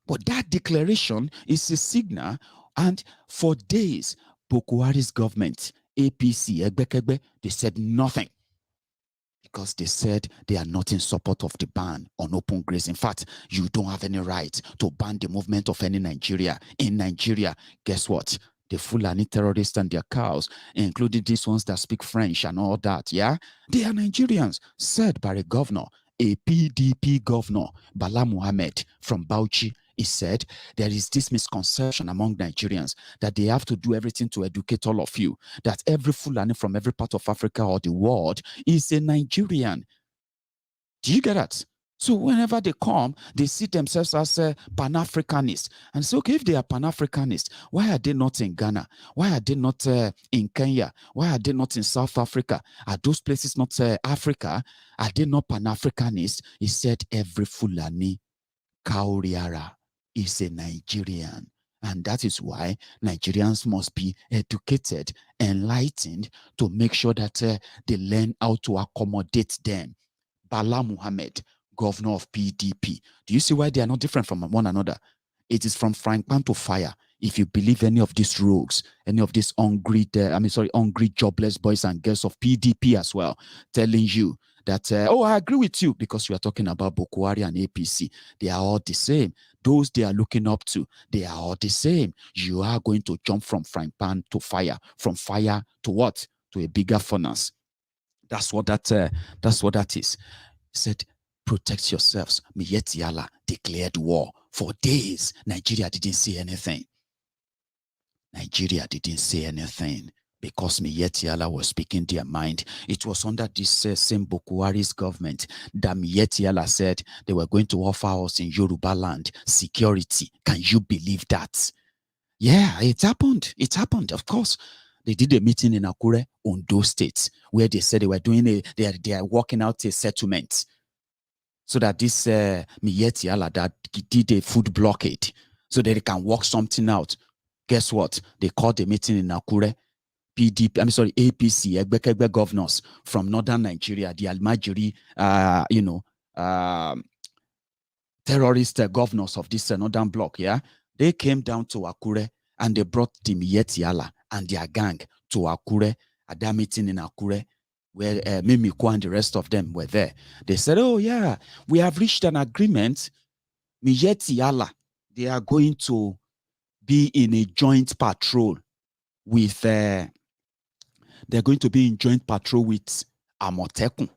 But that declaration is a signal, and for days, Buhari's government, APC, Egbekegbe, they said nothing because they said they are not in support of the ban on open grazing. In fact, you don't have any right to ban the movement of any Nigeria. In Nigeria, guess what? The Fulani terrorists and their cows, including these ones that speak French and all that, yeah? They are Nigerians, said by a governor, a PDP governor, Bala Muhammad from Bauchi. He said there is this misconception among Nigerians that they have to do everything to educate all of you, that every Fulani from every part of Africa or the world is a Nigerian. Do you get that? So whenever they come, they see themselves as Pan-Africanists. And so, okay, if they are Pan-Africanists, why are they not in Ghana? Why are they not in Kenya? Why are they not in South Africa? Are those places not Africa? Are they not Pan-Africanists? He said every Fulani Kauriara is a Nigerian. And that is why Nigerians must be educated, enlightened, to make sure that they learn how to accommodate them. Bala Muhammad, governor of PDP. Do you see why they are not different from one another? It is from frying pan to fire. If you believe any of these rogues, any of these hungry, hungry jobless boys and girls of PDP as well, telling you that, oh, I agree with you, because you are talking about Buhari and APC. They are all the same. Those they are looking up to, they are all the same. You are going to jump from frying pan to fire, from fire to what? To a bigger furnace. That's what that is. He said, protect yourselves. Miyetti declared war. For days, Nigeria didn't say anything. Nigeria didn't say anything because Miyetti was speaking their mind. It was under this same Buhari's government that Miyetti said they were going to offer us in Yoruba land security. Can you believe that? Yeah, it happened. It happened, of course. They did a meeting in Akure, Ondo State, where they said they were doing they are working out a settlement so that this Miyetti that did a food blockade so that they can work something out. Guess what? They called a meeting in Akure. APC, Egbekegbe governors from northern Nigeria, the Almajiri, terrorist governors of this northern bloc, yeah? They came down to Akure and they brought the Miyetti and their gang to Akure at that meeting in Akure, where Mimikwa and the rest of them were there. They said, oh yeah, we have reached an agreement. Miyetti, they are going to be in a joint patrol with, they're going to be in joint patrol with Amotekun.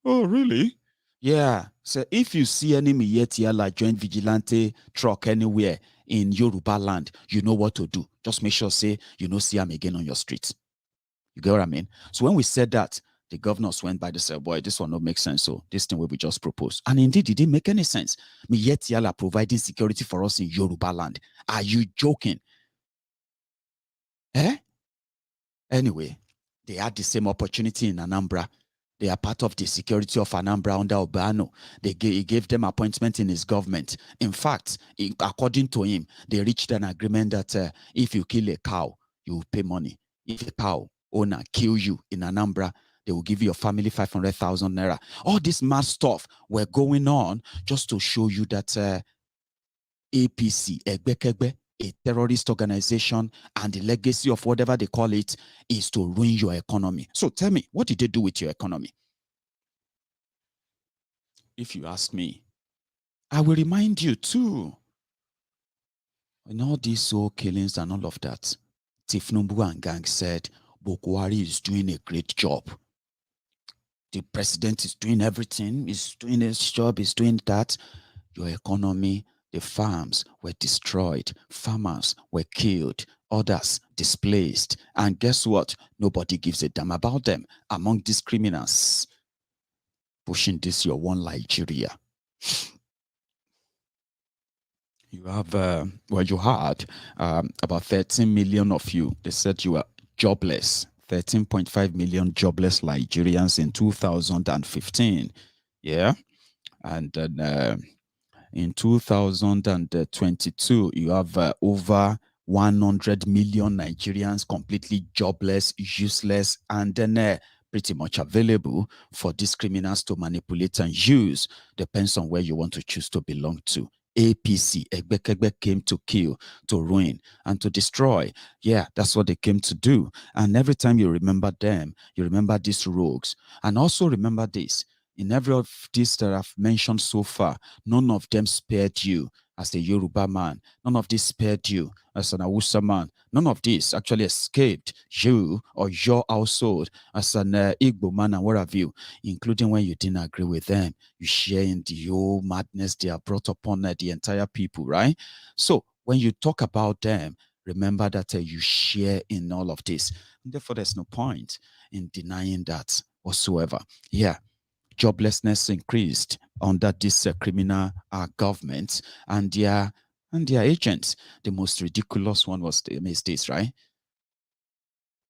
Oh, really? Yeah. So if you see any Miyetti joint vigilante truck anywhere in Yoruba land, you know what to do. Just make sure, say, you know, see them again on your streets. You get what I mean? So when we said that, the governors went by, they said, boy, this one don't make sense. So this thing will be just proposed. And indeed, it didn't make any sense. Miyetti providing security for us in Yoruba land. Are you joking? Anyway, they had the same opportunity in Anambra. They are part of the security of Anambra under Obiano. He gave them appointment in his government. In fact, according to him, they reached an agreement that if you kill a cow, you will pay money. If a cow owner kill you in Anambra, They will give your family 500,000 naira. All this mad stuff were going on just to show you that APC, Egbekegbe, a terrorist organization, and the legacy of whatever they call it is to ruin your economy. So tell me, what did they do with your economy? If you ask me, I will remind you too. In all these soul killings and all of that, Tinubu and gang said Buhari is doing a great job. The president is doing everything, he's doing his job, he's doing that. Your economy, the farms were destroyed, farmers were killed, others displaced. And guess what? Nobody gives a damn about them among these criminals pushing this your one Nigeria. You have, you had about 13 million of you. They said you were jobless. 13.5 million jobless Nigerians in 2015. Yeah. And then in 2022, you have over 100 million Nigerians completely jobless, useless, and then pretty much available for these criminals to manipulate and use. Depends on where you want to choose to belong to. APC, Egbekegbe, came to kill, to ruin, and to destroy. Yeah, that's what they came to do. And every time you remember them, you remember these rogues. And also remember this, in every of these that I've mentioned so far, none of them spared you as a Yoruba man. None of this spared you as an Hausa man. None of this actually escaped you or your household as an Igbo man and what have you, including when you didn't agree with them. You share in the whole madness they have brought upon the entire people, right? So when you talk about them, remember that you share in all of this. And therefore, there's no point in denying that whatsoever. Yeah. Joblessness increased under this criminal government and their agents. The most ridiculous one was this, right?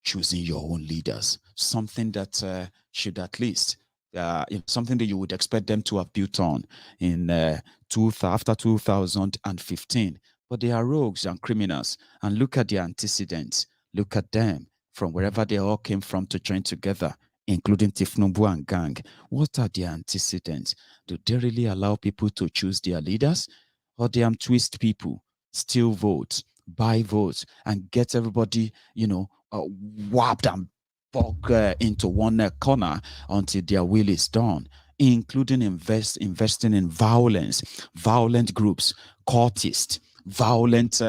Choosing your own leaders, something that should at least something that you would expect them to have built on in after 2015. But they are rogues and criminals, and look at their antecedents. Look at them from wherever they all came from to join together, including Tinubu and gang. What are their antecedents? Do they really allow people to choose their leaders? Or they twist people, steal votes, buy votes, and get everybody, whapped and bog into one corner until their will is done, including investing in violence, violent groups, cultists, violent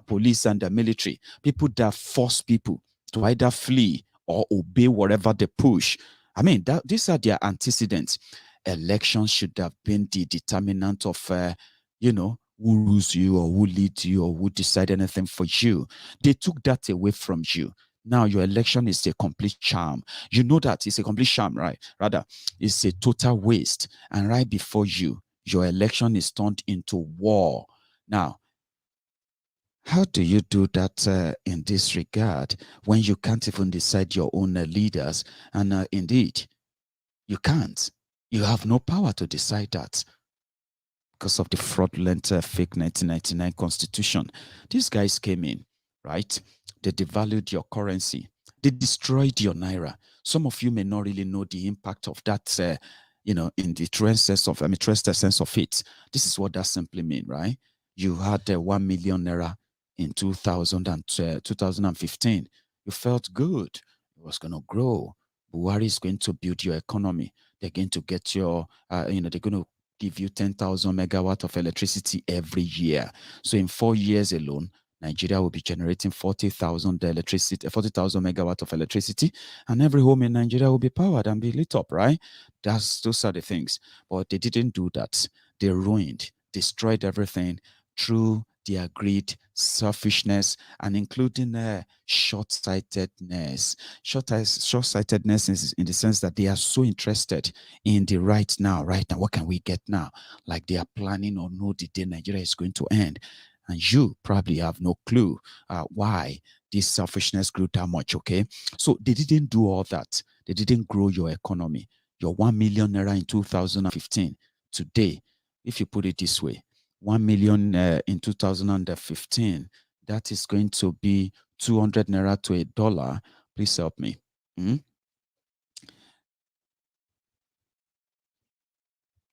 police and the military, people that force people to either flee or obey whatever they push. I mean, these are their antecedents. Elections should have been the determinant of, who rules you or who leads you or who decide anything for you. They took that away from you. Now your election is a complete sham. You know that it's a complete sham, right? Rather, it's a total waste. And right before you, your election is turned into war. Now, how do you do that in this regard when you can't even decide your own leaders? And indeed, you can't. You have no power to decide that because of the fraudulent fake 1999 constitution. These guys came in, right? They devalued your currency. They destroyed your naira. Some of you may not really know the impact of that, in the true sense of, sense of it. This is what that simply means, right? You had 1 million naira in 2015. You felt good. It was going to grow. Buhari is going to build your economy. They're going to get your, they're going to give you 10,000 megawatt of electricity every year. So in 4 years alone, Nigeria will be generating 40,000 megawatt of electricity, and every home in Nigeria will be powered and be lit up, right? Those are the things. But they didn't do that. They ruined, destroyed everything through their greed, selfishness, and including short-sightedness. Short-sightedness is in the sense that they are so interested in the right now. What can we get now? Like they are planning or know the day Nigeria is going to end. And you probably have no clue why this selfishness grew that much, okay? So they didn't do all that. They didn't grow your economy. Your 1 million naira in 2015. Today, if you put it this way, 1 million in 2015, that is going to be 200 naira to $1. Please help me.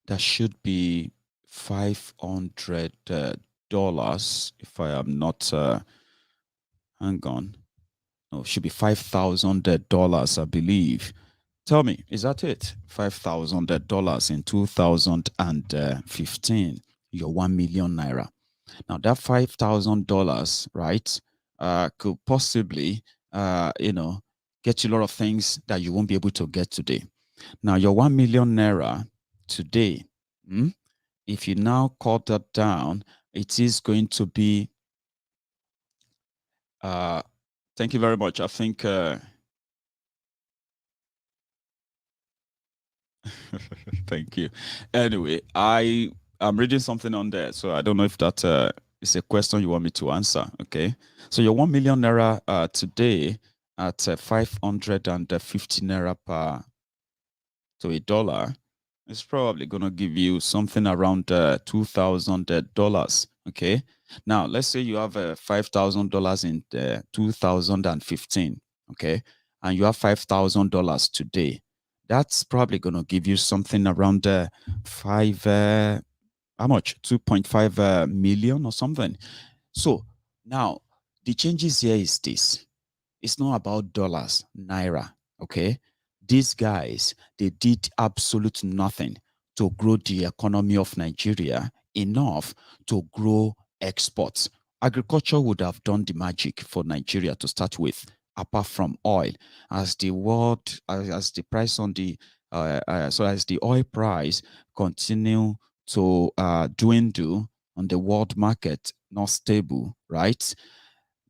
that should be $500, if I am not, hang on. No, it should be $5,000, I believe. Tell me, is that it? $5,000 in 2015, your 1 million naira. Now that $5,000, right, could possibly, get you a lot of things that you won't be able to get today. Now your 1 million naira today, if you now cut that down, it is going to be, thank you very much. I think, thank you. Anyway, I'm reading something on there, so I don't know if that is a question you want me to answer. Okay, so your 1 million naira today at 550 naira per to a dollar is probably going to give you something around $2,000. Okay, now let's say you have $5,000 in 2015. Okay, and you have $5,000 today. That's probably going to give you something around how much? 2.5 million or something. So now the changes here is this. It's not about dollars, naira, okay? These guys, they did absolute nothing to grow the economy of Nigeria enough to grow exports. Agriculture would have done the magic for Nigeria to start with, apart from oil. As the world, as the price on the, as the oil price continue to dwindle on the world market, not stable, right?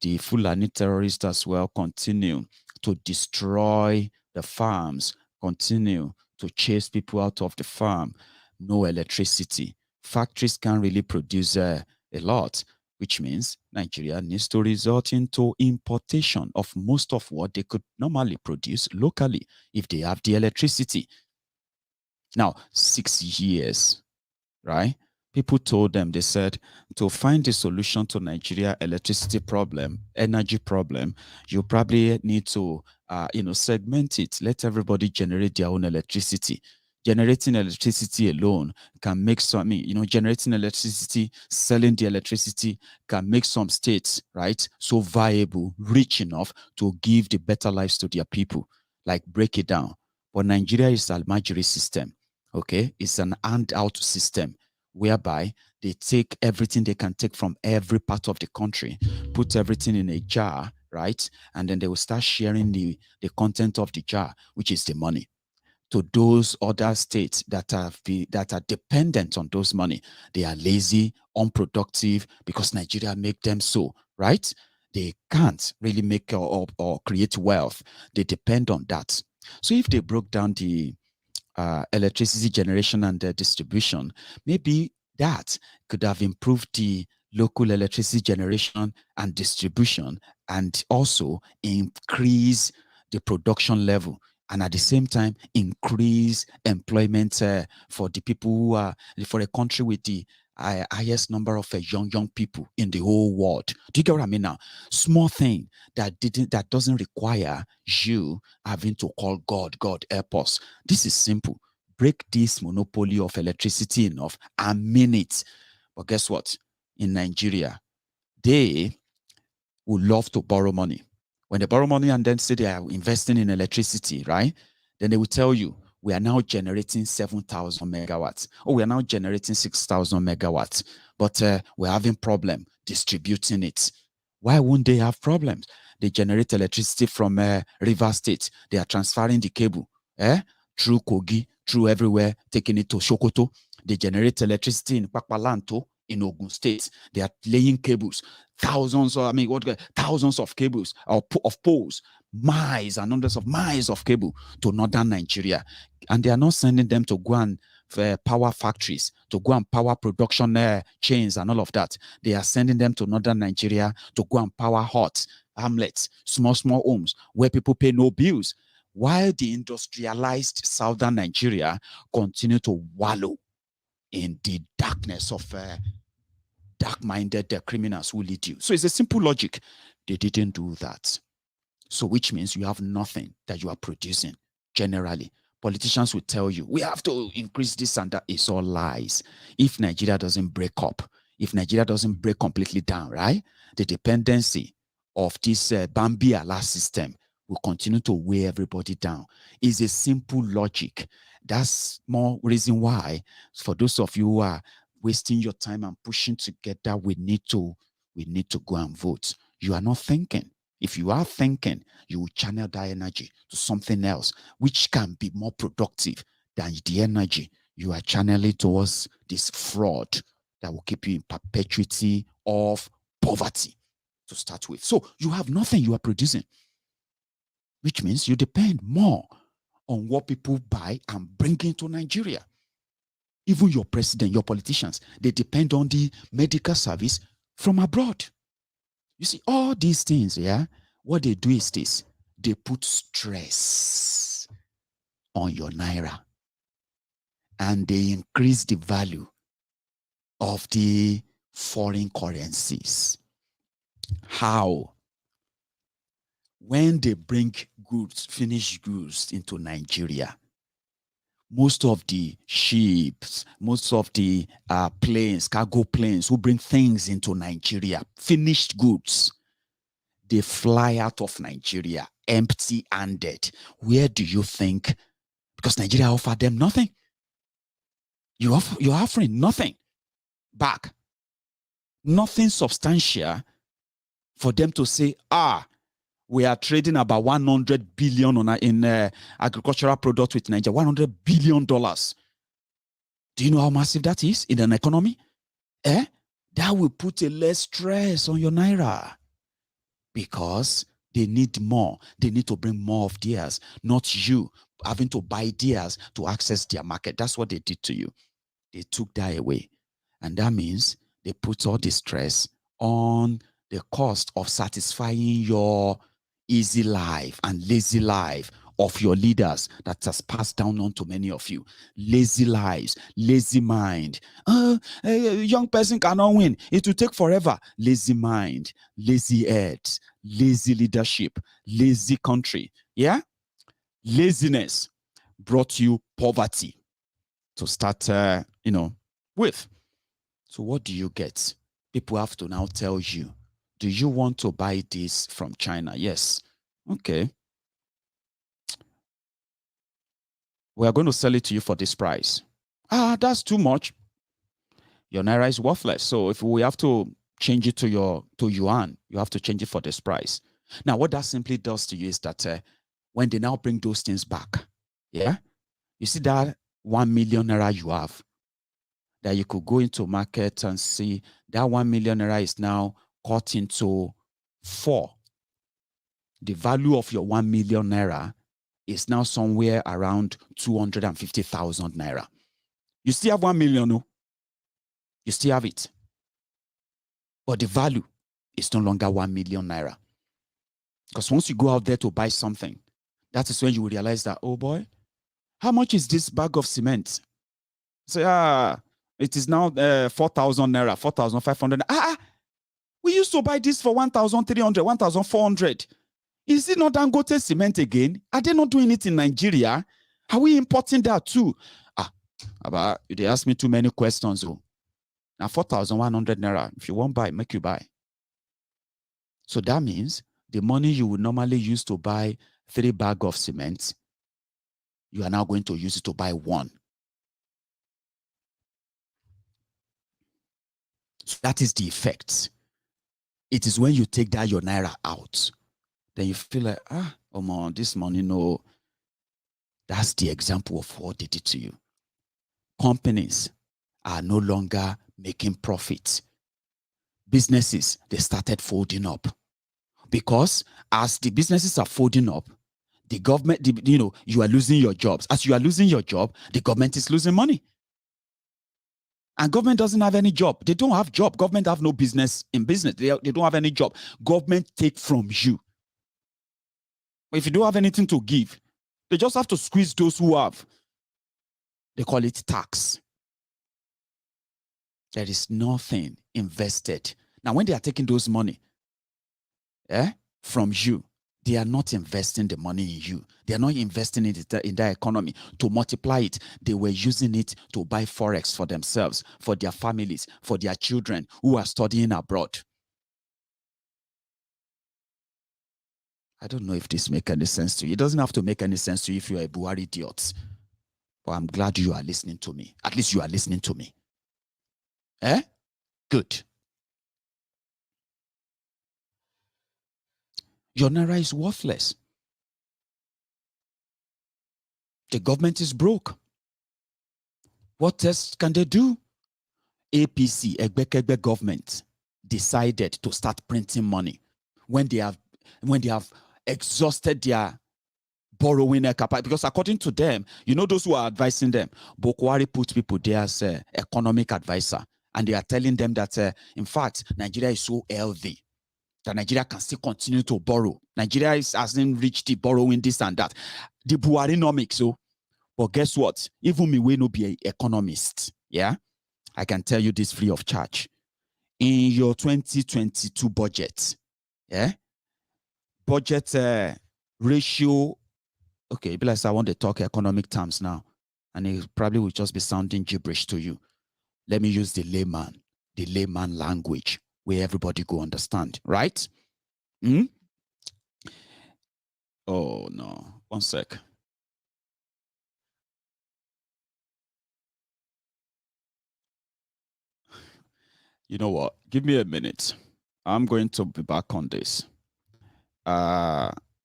The Fulani terrorists as well continue to destroy the farms, continue to chase people out of the farm. No electricity. Factories can't really produce a lot, which means Nigeria needs to resort into importation of most of what they could normally produce locally if they have the electricity. Now, 6 years, right? People told them, they said, to find the solution to Nigeria electricity problem, energy problem, you probably need to, segment it. Let everybody generate their own electricity. Generating electricity alone can make some, generating electricity, selling the electricity can make some states, right, so viable, rich enough to give the better lives to their people. Like break it down. But Nigeria is a Almajiri system. Okay, it's an handout system whereby they take everything they can take from every part of the country, put everything in a jar, right? And then they will start sharing the content of the jar, which is the money, to those other states that are dependent on those money. They are lazy, unproductive, because Nigeria make them so, right? They can't really make or create wealth. They depend on that. So if they broke down the electricity generation and distribution, maybe that could have improved the local electricity generation and distribution, and also increase the production level, and at the same time increase employment for the people who are, for a country with the highest number of young people in the whole world. Do you get what I mean now? Small thing that doesn't require you having to call God help us. This is simple. Break this monopoly of electricity enough and mean it. But guess what? In Nigeria, they would love to borrow money. When they borrow money and then say they are investing in electricity, right? Then they will tell you, we are now generating 7,000 megawatts. Or we are now generating 6,000 megawatts. But we're having problem distributing it. Why wouldn't they have problems? They generate electricity from River State. They are transferring the cable through Kogi, through everywhere, taking it to Sokoto. They generate electricity in Pakpalanto, in Ogun State. They are laying cables, thousands of cables of poles, miles and hundreds of miles of cable to northern Nigeria. And they are not sending them to go and power factories, to go and power production chains and all of that. They are sending them to northern Nigeria to go and power huts, hamlets, small homes where people pay no bills, while the industrialized southern Nigeria continue to wallow in the darkness of dark-minded criminals who lead you. So it's a simple logic. They didn't do that. So which means you have nothing that you are producing generally. Politicians will tell you, we have to increase this and that. It's all lies. If Nigeria doesn't break up, if Nigeria doesn't break completely down, right, the dependency of this Bambi Allah system will continue to weigh everybody down. It's a simple logic. That's more reason why, for those of you who are wasting your time and pushing together, we need to go and vote. You are not thinking. If you are thinking, you will channel that energy to something else, which can be more productive than the energy you are channeling towards this fraud that will keep you in perpetuity of poverty to start with. So you have nothing you are producing, which means you depend more on what people buy and bring into Nigeria. Even your president, your politicians, they depend on the medical service from abroad. You see, all these things, yeah, what they do is this. They put stress on your naira and they increase the value of the foreign currencies. How? When they bring goods, finished goods into Nigeria, most of the ships, most of the planes, cargo planes who bring things into Nigeria, finished goods, they fly out of Nigeria empty-handed. Where do you think? Because Nigeria offered them nothing. You're offering nothing back. Nothing substantial for them to say, we are trading about 100 billion in agricultural products with Nigeria, $100 billion. Do you know how massive that is in an economy? That will put a less stress on your naira because they need more. They need to bring more of theirs, not you having to buy theirs to access their market. That's what they did to you. They took that away. And that means they put all the stress on the cost of satisfying your easy life and lazy life of your leaders that has passed down on to many of you. Lazy lives, lazy mind. A young person cannot win. It will take forever. Lazy mind, lazy heads, lazy leadership, lazy country. Yeah? Laziness brought you poverty to start, with. So what do you get? People have to now tell you, do you want to buy this from China? Yes. Okay. We are going to sell it to you for this price. That's too much. Your naira is worthless. So if we have to change it to yuan, you have to change it for this price. Now, what that simply does to you is that when they now bring those things back, yeah, you see that 1 million naira you have, that you could go into market and see that 1 million naira is now cut into 4. The value of your 1 million naira is now somewhere around 250,000 naira. You still have 1 million, no? You still have it. But the value is no longer 1 million naira. Because once you go out there to buy something, that is when you will realize that, oh boy, how much is this bag of cement? Say, it is now 4,000 naira, 4,500. We used to buy this for 1,300, 1,400. Is it not Dangote cement again? Are they not doing it in Nigeria? Are we importing that too? They ask me too many questions. Now 4,100 naira. If you won't buy, make you buy. So that means the money you would normally use to buy 3 bags of cement, you are now going to use it to buy 1. So that is the effect. It is when you take that your naira out, then you feel like, this money, no. That's the example of what they did to you. Companies are no longer making profits. Businesses, they started folding up. Because as the businesses are folding up, the government, you are losing your jobs. As you are losing your job, the government is losing money. And government doesn't have any job. They don't have job. Government have no business in business. They don't have any job. Government take from you. If you don't have anything to give, they just have to squeeze those who have. They call it tax. There is nothing invested. Now, when they are taking those money from you, They are not investing the money in you. They are not investing it in their economy to multiply it. They were using it to buy forex for themselves, for their families, for their children who are studying abroad. I don't know if this makes any sense to you. It doesn't have to make any sense to you if you're a Buhari idiot. But I'm glad you are listening to me. At least you are listening to me. Eh? Good. Your Naira is worthless. The government is broke. What else can they do? APC, Egbekegbe government, decided to start printing money when they have exhausted their borrowing capacity. Because according to them, you know those who are advising them, Buhari put people there as economic advisor, and they are telling them that, in fact, Nigeria is so healthy that Nigeria can still continue to borrow. Nigeria hasn't reached the borrowing this and that. The Buhari-nomics, so. But guess what? Even me, we no be an economist. Yeah, I can tell you this free of charge. In your 2022 budget, yeah, budget ratio. Okay, because I want to talk economic terms now, and it probably will just be sounding gibberish to you. Let me use the layman language where everybody go understand, right? Oh no, one sec. You know what? Give me a minute. I'm going to be back on this.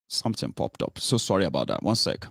Something popped up. So sorry about that. One sec.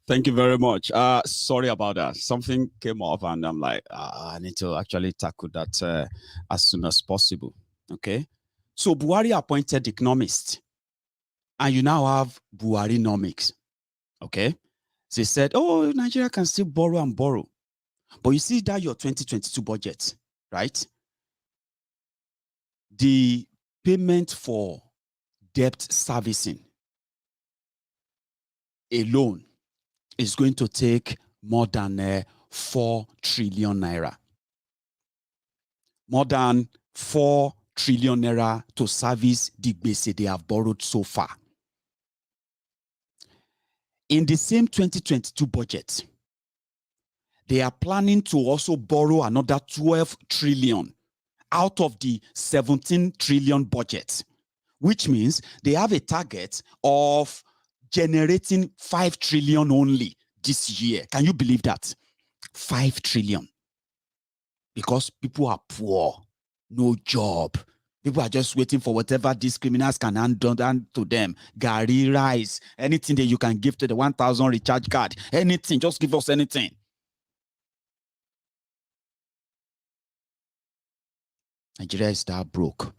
Thank you very much. Sorry about that. Something came up and I'm like, I need to actually tackle that as soon as possible. Okay. So Buhari appointed economist and you now have Buhari-nomics. Okay. They said, oh, Nigeria can still borrow and borrow. But you see that your 2022 budget, right? The payment for debt servicing alone is going to take more than 4 trillion naira. More than 4 trillion naira to service the gbese they have borrowed so far. In the same 2022 budget, they are planning to also borrow another 12 trillion out of the 17 trillion budget, which means they have a target of generating 5 trillion only this year. Can you believe that? 5 trillion. because people are poor, no job. People are just waiting for whatever these criminals can hand to them. Gary, rice, anything that you can give to the 1,000 recharge card, anything, just give us anything. Nigeria is that broke.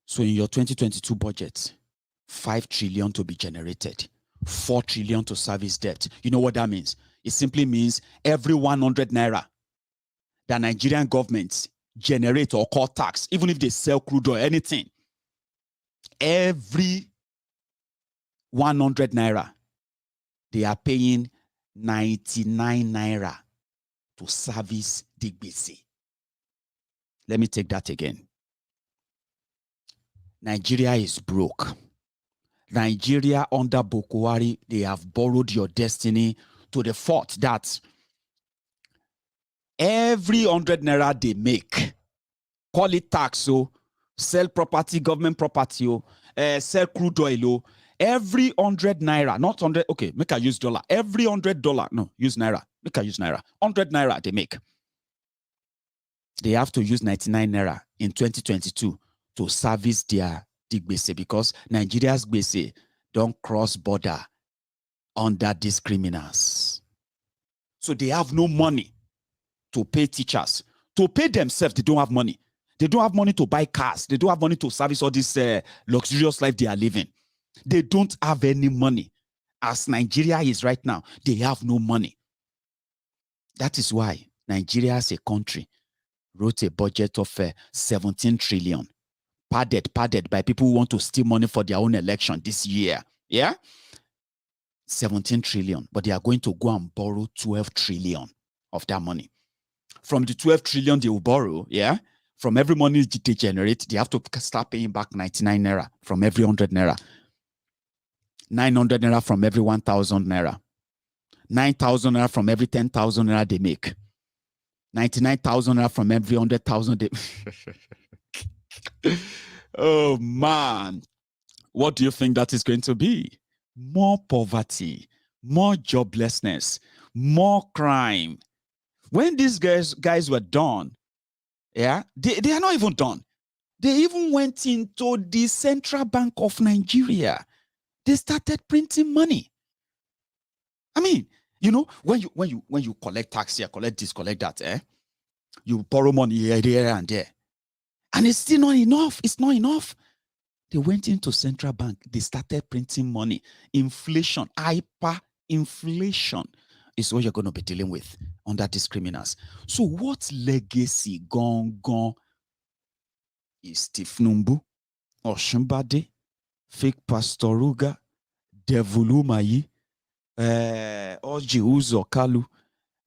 So in your 2022 budget, 5 trillion to be generated, 4 trillion to service debt. You know what that means? It simply means every 100 naira that Nigerian government generate or call tax, even if they sell crude or anything, every 100 naira, they are paying 99 naira to service the gbese. Let me take that again. Nigeria is broke. Nigeria under Buhari, they have borrowed your destiny to the fault that every 100 naira they make, call it tax, so sell property, government property, sell crude oil, every 100 naira, not 100, okay, make I use dollar. Every $100, no, use naira. Make I use naira. 100 naira they make. They have to use 99 naira in 2022 to service their gbese because Nigeria's gbese don't cross border under these criminals. So they have no money to pay teachers. To pay themselves, they don't have money. They don't have money to buy cars. They don't have money to service all this luxurious life they are living. They don't have any money. As Nigeria is right now, they have no money. That is why Nigeria as a country wrote a budget of 17 trillion. Padded by people who want to steal money for their own election this year. Yeah? 17 trillion. But they are going to go and borrow 12 trillion of that money. From the 12 trillion they will borrow, yeah? From every money they generate, they have to start paying back 99 naira from every 100 naira. 900 naira from every 1,000 naira. 9,000 naira from every 10,000 naira they make. 99,000 naira from every 100,000 they... Oh, man. What do you think that is going to be? More poverty, more joblessness, more crime. When these guys were done, yeah, they are not even done. They even went into the Central Bank of Nigeria. They started printing money. I mean, you know, when you collect tax here, collect this, collect that, you borrow money here, there, and there. And it's still not enough. It's not enough. They went into Central Bank. They started printing money. Inflation, hyperinflation is what you're going to be dealing with under these criminals. So what legacy gone is Tinubu, Oshimbade, fake Pastor Ruga, Devulu Mayi, Oji Uzo Kalu,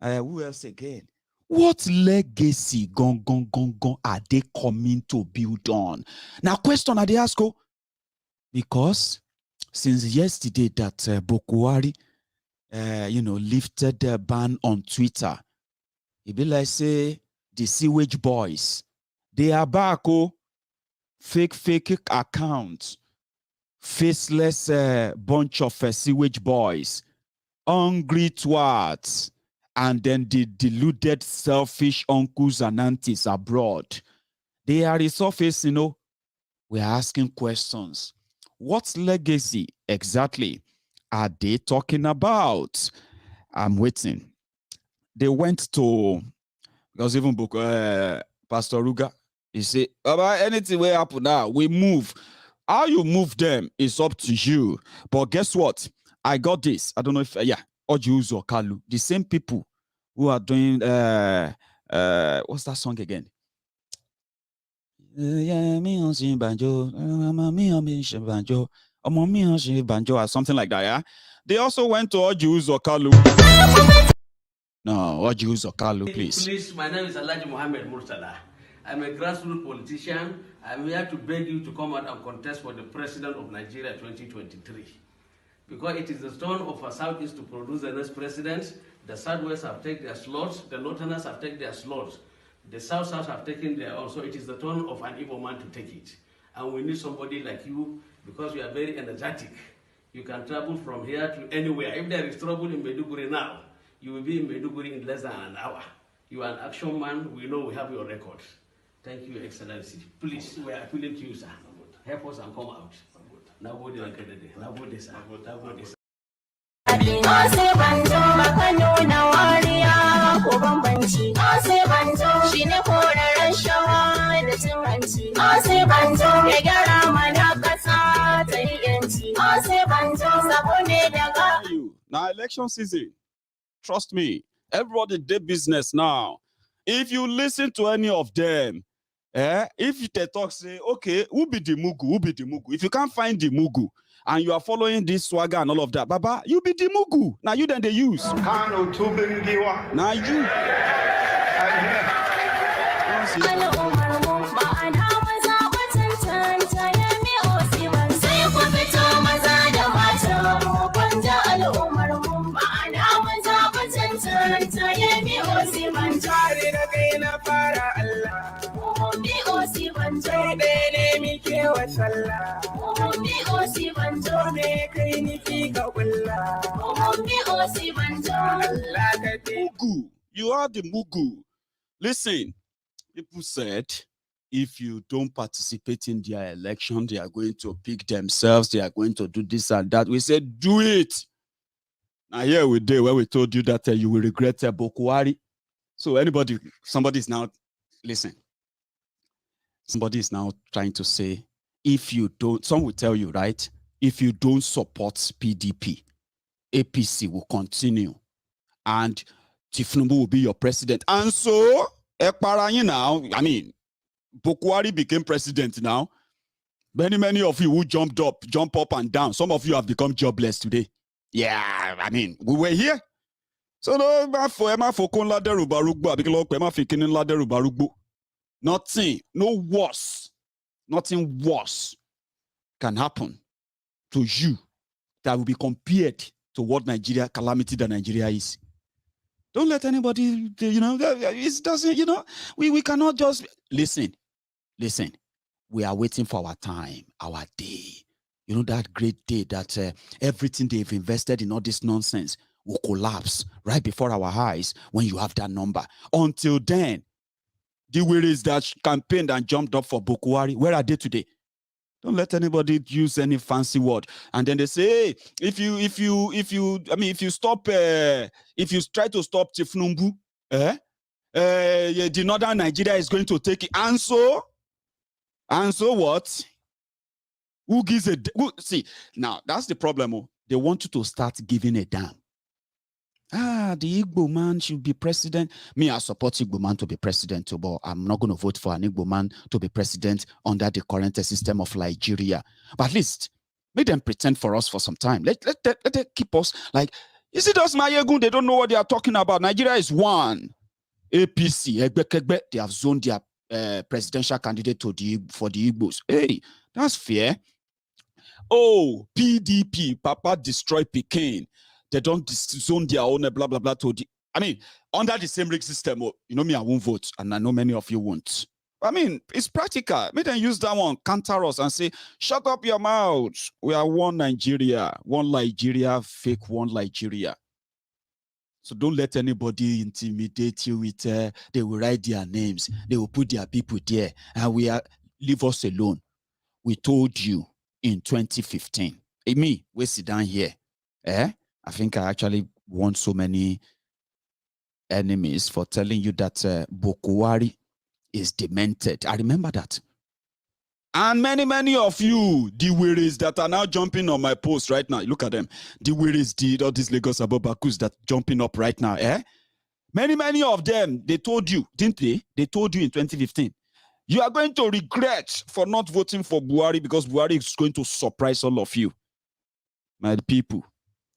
who else again? What legacy gone are they coming to build on? Now, question I ask you, because since yesterday that Buhari, lifted the ban on Twitter, it be like say the sewage boys, they are back, fake accounts, faceless bunch of sewage boys, hungry twats, and then the deluded, selfish uncles and aunties abroad. They are resurfacing, we are asking questions. What legacy exactly are they talking about? I'm waiting. They went to, because even Pastor Ruga, he said, about anything will happen now, we move. How you move them is up to you. But guess what? I got this. I don't know if, Ojuzu or Kalu, the same people who are doing, what's that song again? Or something like that, yeah? They also went to Ojuzu or Kalu. No, Ojuzu or Kalu, please. Please, my name is Alhaji Mohammed Murtala. I'm a grassroots politician. I'm here to beg you to come out and contest for the president of Nigeria 2023. Because it is the turn of our Southeast to produce the next president. The Southwest have taken their slots. The Northerners have taken their slots. The South have taken their own. So it is the turn of an Igbo man to take it. And we need somebody like you because you are very energetic. You can travel from here to anywhere. If there is trouble in Maiduguri now, You will be in Maiduguri in less than an hour. You are an action man. We know we have your record. Thank you, Excellency. Please, we are appealing to you, sir. Help us and come out. Nobody will get it. Nobody, sir. Nobody, sir. Now election season, trust me, everybody did business now. If you listen to any of them, if they talk, say, okay, who be the Mugu? If you can't find the Mugu and you are following this swagger and all of that, Baba, you be the Mugu. Now you then they use. Now you. Mugu, you are the Mugu. Listen, people said if you don't participate in their election, they are going to pick themselves, they are going to do this and that. We said, do it. Now here we did where we told you that you will regret Buhari. So somebody is now, listen, somebody is now trying to say, if you don't, some will tell you, right? If you don't support PDP, APC will continue and Tinubu will be your president. And so, now, I mean, Buhari became president now. Many of you who jump up and down. Some of you have become jobless today. Yeah, I mean, we were here. So nothing worse can happen to you that will be compared to what calamity that Nigeria is. Don't let anybody, it doesn't, we cannot just, listen, we are waiting for our time, our day. You know, that great day that everything they've invested in all this nonsense will collapse right before our eyes when you have that number. Until then, the ways that campaigned and jumped up for Buhari, where are they today? Don't let anybody use any fancy word. And then they say, hey, if you try to stop Tinubu, the northern Nigeria is going to take it. And so what? Who gives a see? Now that's the problem. They want you to start giving a damn. The Igbo man should be president. Me, I support Igbo man to be president, but I'm not going to vote for an Igbo man to be president under the current system of Nigeria. But at least make them pretend for us for some time. Let them keep us like. Is it us Maiyegun? They don't know what they are talking about. Nigeria is one. APC, they have zoned their presidential candidate for the Igbos. Hey, that's fair. Oh, PDP, Papa destroy Peking. They don't zone their own blah blah blah to the. I mean, under the same rig system, you know me, I won't vote, and I know many of you won't. I mean, it's practical. May them use that one, counter us, and say, "Shut up your mouth. We are one Nigeria, fake one Nigeria." So don't let anybody intimidate you with. They will write their names. They will put their people there, and leave us alone. We told you in 2015. Me, we sit down here. I think I actually won so many enemies for telling you that Buhari is demented. I remember that. And many of you, the wearies that are now jumping on my post right now, look at them. The wearies did all these Lagos Ababakus that jumping up right now. Many of them, they told you, didn't they? They told you in 2015. You are going to regret for not voting for Buhari because Buhari is going to surprise all of you. My people,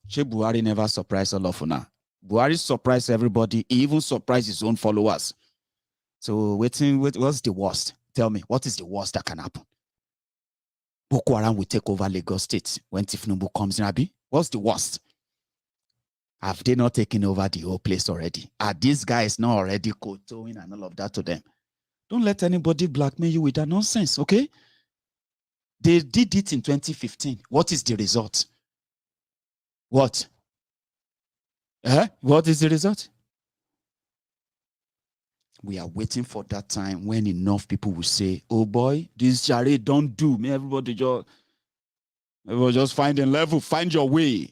Buhari never surprised all of you now. Buhari surprised everybody. He even surprised his own followers. So what's the worst? Tell me, what is the worst that can happen? Boko Haram will take over Lagos State when Tinubu comes in, Abi? What's the worst? Have they not taken over the whole place already? Are these guys not already kowtowing and all of that to them? Don't let anybody blackmail you with that nonsense, okay? They did it in 2015. What is the result? What? What is the result? We are waiting for that time when enough people will say, oh boy, this charade don't do. Everybody just find a level, find your way.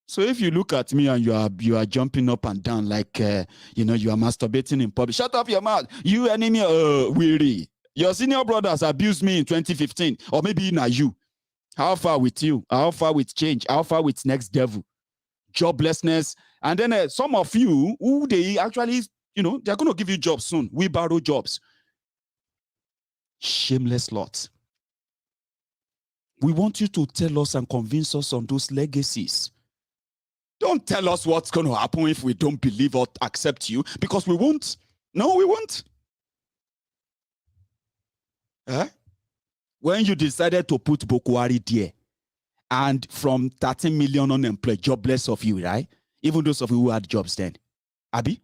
So if you look at me and you are jumping up and down like, you are masturbating in public, shut up your mouth. You enemy, weary. Your senior brothers abused me in 2015, or maybe now you. How far with you? How far with change? How far with next devil? Joblessness. And then some of you who they actually, they're going to give you jobs soon. We borrow jobs. Shameless lot. We want you to tell us and convince us on those legacies. Don't tell us what's going to happen if we don't believe or accept you, because we won't. No, we won't. When you decided to put Buhari there, and from 13 million unemployed, jobless of you, right? Even those of you who had jobs then. Abi,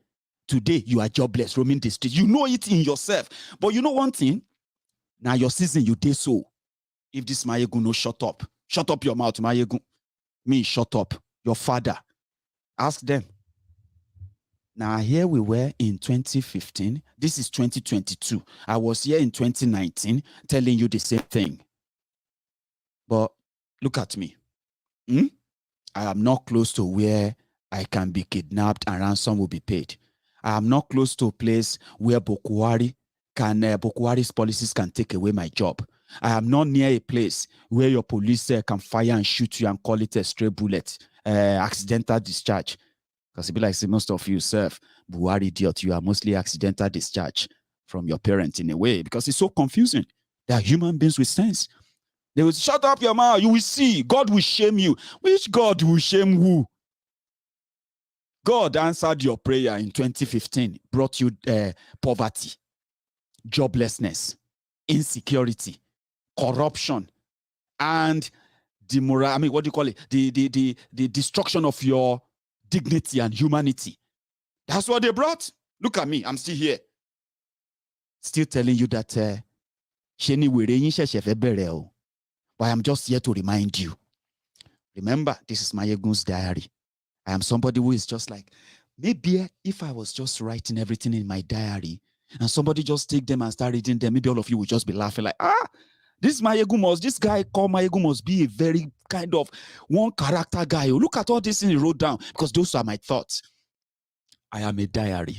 today you are jobless, roaming the street. You know it in yourself. But you know one thing? Now your season, you did so. If this Maiyegun no shut up. Shut up your mouth, Maiyegun. Me, shut up. Your father. Ask them. Now here we were in 2015. This is 2022. I was here in 2019 telling you the same thing. But look at me. I am not close to where I can be kidnapped and ransom will be paid. I am not close to a place where Buhari's policies can take away my job. I am not near a place where your police can fire and shoot you and call it a stray bullet, accidental discharge. Because it be like, say, most of you serve Buhari idiot, you are mostly accidental discharge from your parent in a way, because it's so confusing. They are human beings with sense. They will shut up your mouth. You will see. God will shame you. Which God will shame who? God answered your prayer in 2015, brought you poverty, joblessness, insecurity, corruption, and the destruction of your dignity and humanity. That's what they brought. Look at me. I'm still here. Still telling you that but I'm just here to remind you. Remember, this is Maiyegun's diary. I am somebody who is just like, maybe if I was just writing everything in my diary and somebody just take them and start reading them, maybe all of you would just be laughing like, this guy called Maiyegun must be a very kind of one character guy. Look at all these things he wrote down, because those are my thoughts. I am a diary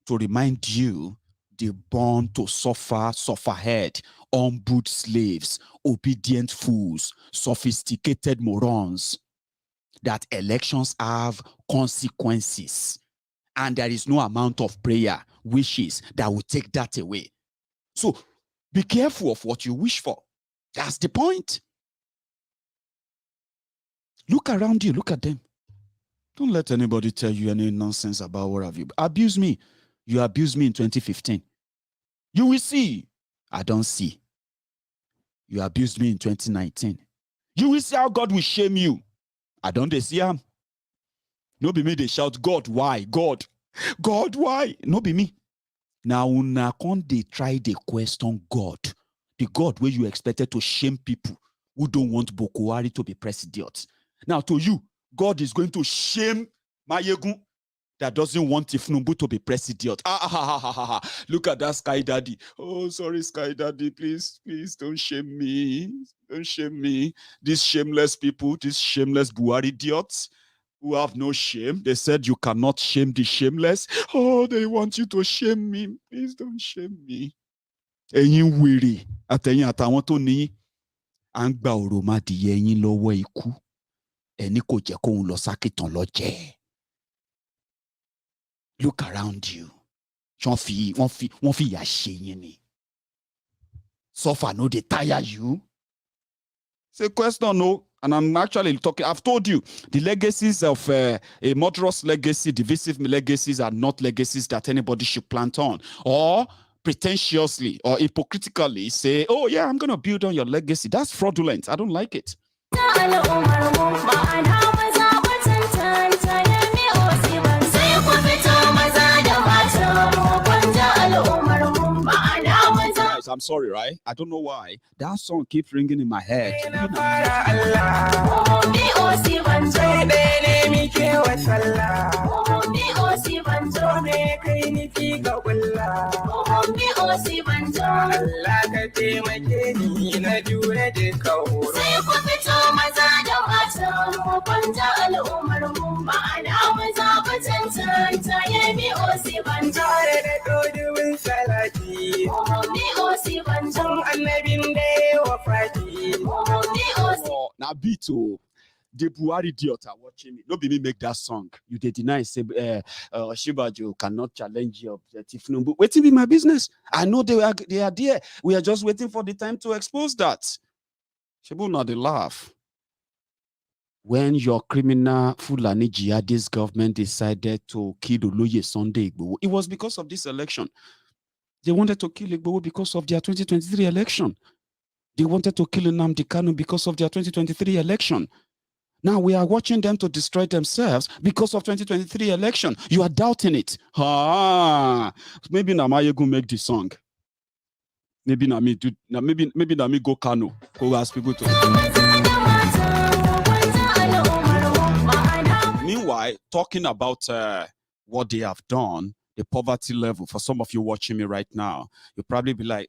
to remind you the born to suffer head, humbled slaves, obedient fools, sophisticated morons, that elections have consequences. And there is no amount of prayer, wishes that will take that away. So be careful of what you wish for. That's the point. Look around you. Look at them. Don't let anybody tell you any nonsense about what have you. Abuse me. You abused me in 2015. You will see. I don't see. You abused me in 2019. You will see how God will shame you. I don't see him. No be me, they shout, God, why? God, why? No be me. Now, una con they try the question God. The God where you expected to shame people who don't want Buhari to be president. Now, to you, God is going to shame Maiyegun that doesn't want Tinubu to be president. Look at that Sky Daddy. Oh, sorry, Sky Daddy. Please don't shame me. Don't shame me. These shameless people, these shameless Buhari idiots who have no shame. They said you cannot shame the shameless. Oh, they want you to shame me. Please don't shame me. Ẹ̀yin wèrè àtẹ̀yin àtàwọn tó ní à ń gba òròmọdìyẹ yín lọ́wọ́ ikú. Ẹni kò jẹ́ kóun lọ sákìtàn lọ jẹ. Look around you. Wọ́n fi ìyà ṣe yín ni. Suffer no dey tire you. It's a question, no. And I'm actually talking, I've told you, the legacies of a murderous legacy, divisive legacies are not legacies that anybody should plant on. Or pretentiously or hypocritically say, oh yeah, I'm going to build on your legacy. That's fraudulent. I don't like it. I'm sorry, right? I don't know why. That song keeps ringing in my head. Now beat the Buhari idiot are watching me. Nobody make that song. You did deny say Shibajo cannot challenge your Tinubu. Waiting be my business. I know they are there. We are just waiting for the time to expose that. Shibu not the laugh. When your criminal Fulani jihadist government decided to kill Oloye Sunday Igboho, it was because of this election. They wanted to kill Igboho because of their 2023 election. They wanted to kill Nnamdi Kanu because of their 2023 election. Now we are watching them to destroy themselves because of 2023 election. You are doubting it. Maybe na Maiyegun make the song. Maybe na me do. Maybe na me go Kanu. Go ask people to. Meanwhile, talking about what they have done, the poverty level. For some of you watching me right now, you'll probably be like,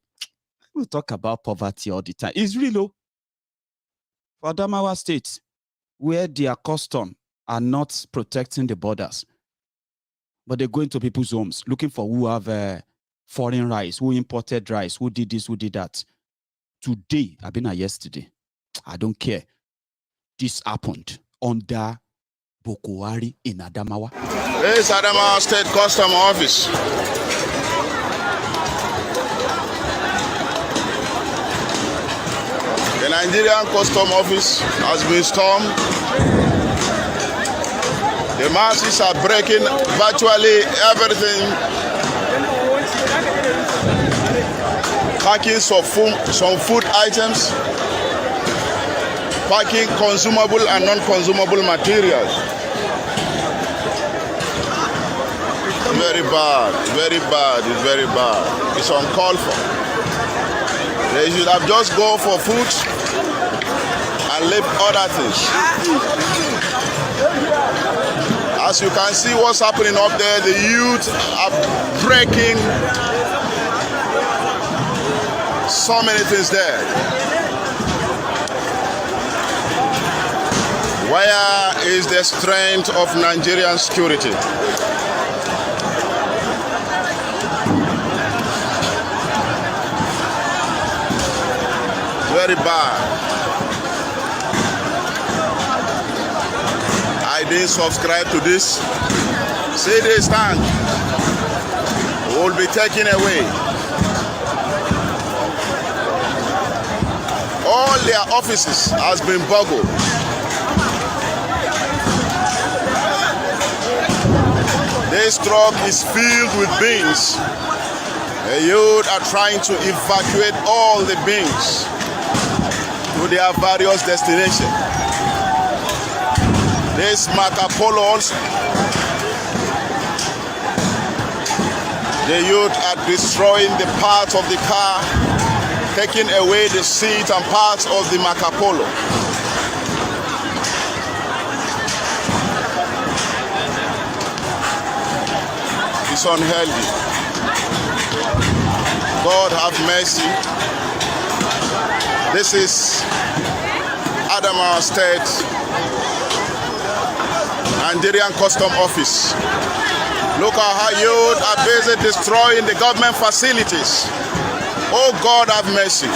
"We'll talk about poverty all the time." It's real low. For Adamawa State, where their custom are not protecting the borders, but they go into people's homes looking for who have foreign rice, who imported rice, who did this, who did that. Today, I've been here yesterday. I don't care. This happened under Buhari in Adamawa. This is Adamawa State Custom Office. The Nigerian Custom Office has been stormed. The masses are breaking virtually everything, packing some food items, packing consumable and non-consumable materials. Very bad, very bad, it's very bad. It's uncalled for. They should have just gone for food and leave other things. As you can see what's happening up there, the youth are breaking so many things there. Where is the strength of Nigerian security? Very bad. I didn't subscribe to this. See this tank will be taken away. All their offices has been burgled. This truck is filled with beans. The youth are trying to evacuate all the beans to their various destinations. These Marco Polos, the youth are destroying the parts of the car, taking away the seat and parts of the Marco Polo. It's unhealthy. God have mercy. This is Adamawa State Nigerian Custom Office. Look at how youth are busy destroying the government facilities. Oh God have mercy.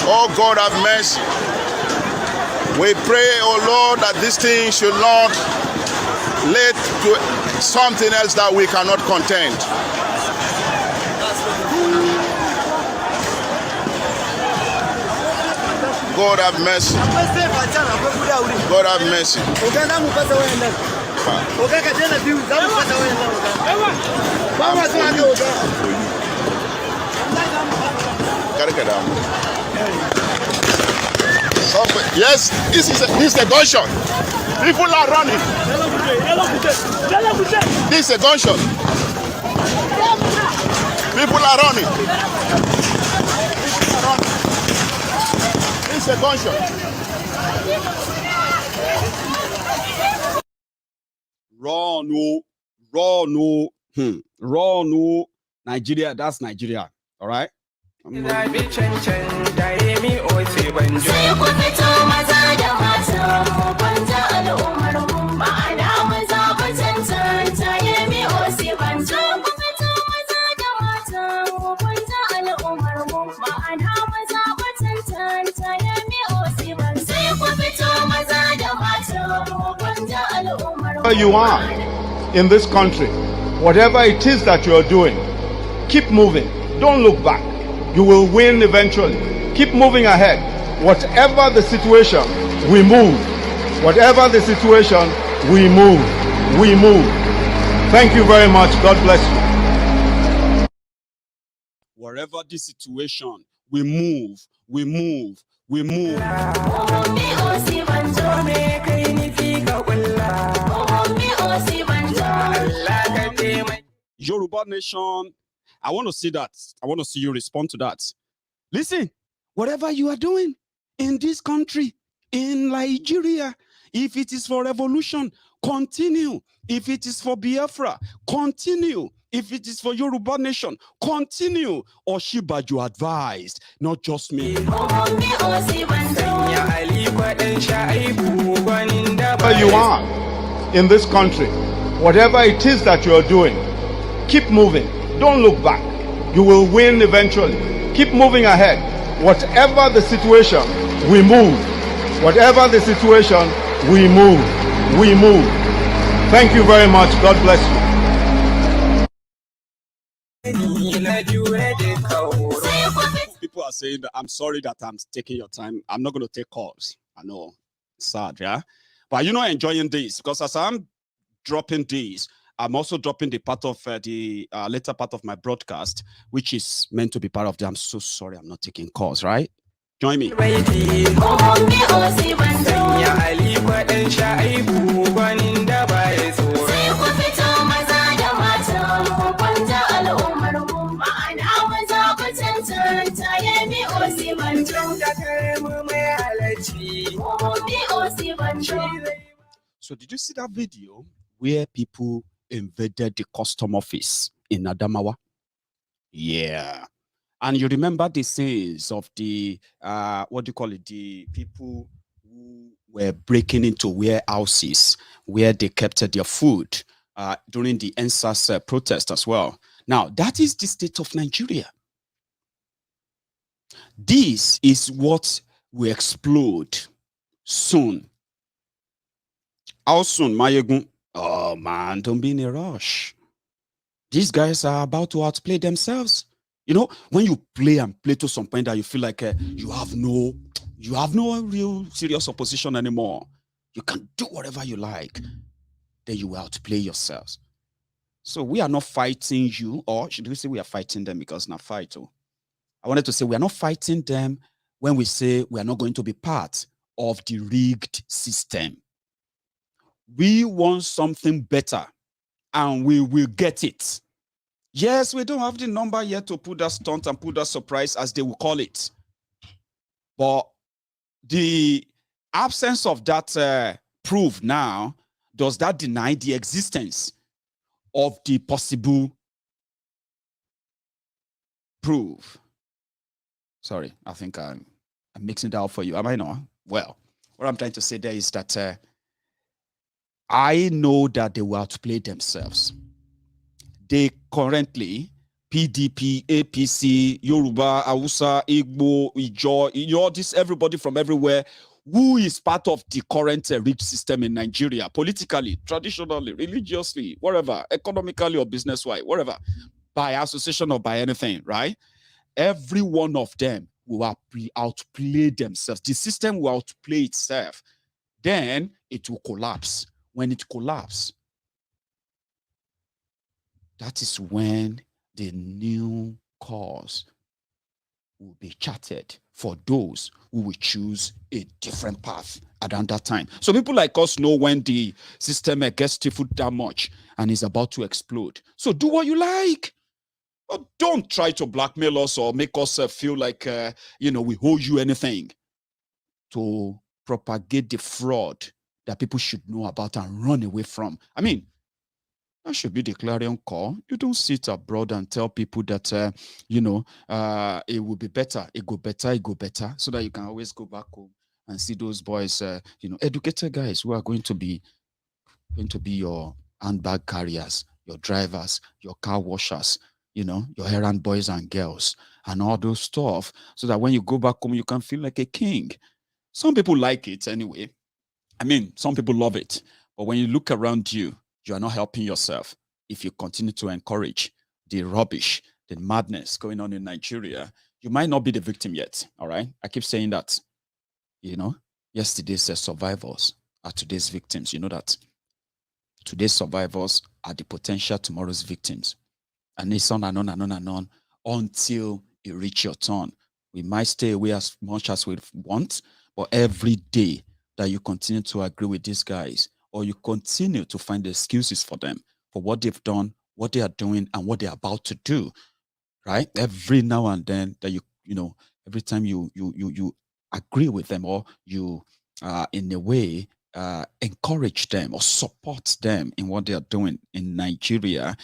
Oh God have mercy. We pray, oh Lord, that this thing should not lead to something else that we cannot contend. God have mercy. God have mercy. Yes, this is a gunshot. People are running. This is a gunshot. People are running. It's a gunshot. Run, no, run, no, run, no. Nigeria, that's Nigeria. All right. Wherever you are in this country, whatever it is that you're doing, keep moving. Don't look back. You will win eventually. Keep moving ahead. Whatever the situation, we move. Whatever the situation, we move. We move. Thank you very much. God bless you. Wherever the situation, we move. We move. We move. Yoruba Nation, I want to see that. I want to see you respond to that. Listen, whatever you are doing in this country, in Nigeria, if it is for revolution, continue. If it is for Biafra, continue. If it is for Yoruba Nation, continue. Oshibaju advised, not just me. Wherever you are in this country, whatever it is that you're doing, keep moving. Don't look back. You will win eventually. Keep moving ahead. Whatever the situation, we move. Whatever the situation, we move. We move. Thank you very much. God bless you. People are saying that I'm sorry that I'm taking your time. I'm not going to take calls. I know. Sad, yeah? But you know, enjoying this because as I'm dropping these, I'm also dropping the part of the later part of my broadcast, which is meant to be part of the. I'm so sorry, I'm not taking calls, right? Join me. So did you see that video where people invaded the custom office in Adamawa? Yeah. And you remember the scenes of the, what do you call it? The people who were breaking into warehouses where they kept their food during the NSAS protest as well. Now, that is the state of Nigeria. This is what will explode soon. How soon, Maiyegun? Oh, man, don't be in a rush. These guys are about to outplay themselves. You know, when you play and play to some point that you feel like you have no real serious opposition anymore. You can do whatever you like. Then you will outplay yourselves. So we are not fighting you, or should we say we are fighting them because not fight. Oh. I wanted to say we are not fighting them when we say we are not going to be part of the rigged system. We want something better and we will get it. Yes, we don't have the number yet to put that stunt and put that surprise, as they will call it. But the absence of that proof now, does that deny the existence of the possible proof? Sorry, I think I'm mixing that up for you. Am I not? Well, what I'm trying to say there is that I know that they will outplay themselves. They currently, PDP, APC, Yoruba, Hausa, Igbo, Ijo, this everybody from everywhere who is part of the current rigged system in Nigeria, politically, traditionally, religiously, wherever, economically or business-wise, wherever, by association or by anything, right? Every one of them will outplay themselves. The system will outplay itself. Then it will collapse. When it collapses, that is when the new course will be charted for those who will choose a different path around that time. So people like us know when the system gets stifled that much and is about to explode. So do what you like. But don't try to blackmail us or make us feel like, we owe you anything to propagate the fraud that people should know about and run away from. I mean, that should be the clarion call. You don't sit abroad and tell people that, it will be better, it go better, so that you can always go back home and see those boys, educated guys who are going to be your handbag carriers, your drivers, your car washers, your errand boys and girls, and all those stuff, so that when you go back home, you can feel like a king. Some people like it anyway. I mean, some people love it. But when you look around you, you are not helping yourself if you continue to encourage the rubbish, the madness going on in Nigeria. You might not be the victim yet, all right? I keep saying that, yesterday's survivors are today's victims. You know that. Today's survivors are the potential tomorrow's victims. And it's on and on and on and on until you reach your turn. We might stay away as much as we want, but every day that you continue to agree with these guys, or you continue to find excuses for them, for what they've done, what they are doing, and what they're about to do, right? Every now and then that every time you agree with them, or you in a way encourage them or support them in what they are doing in Nigeria,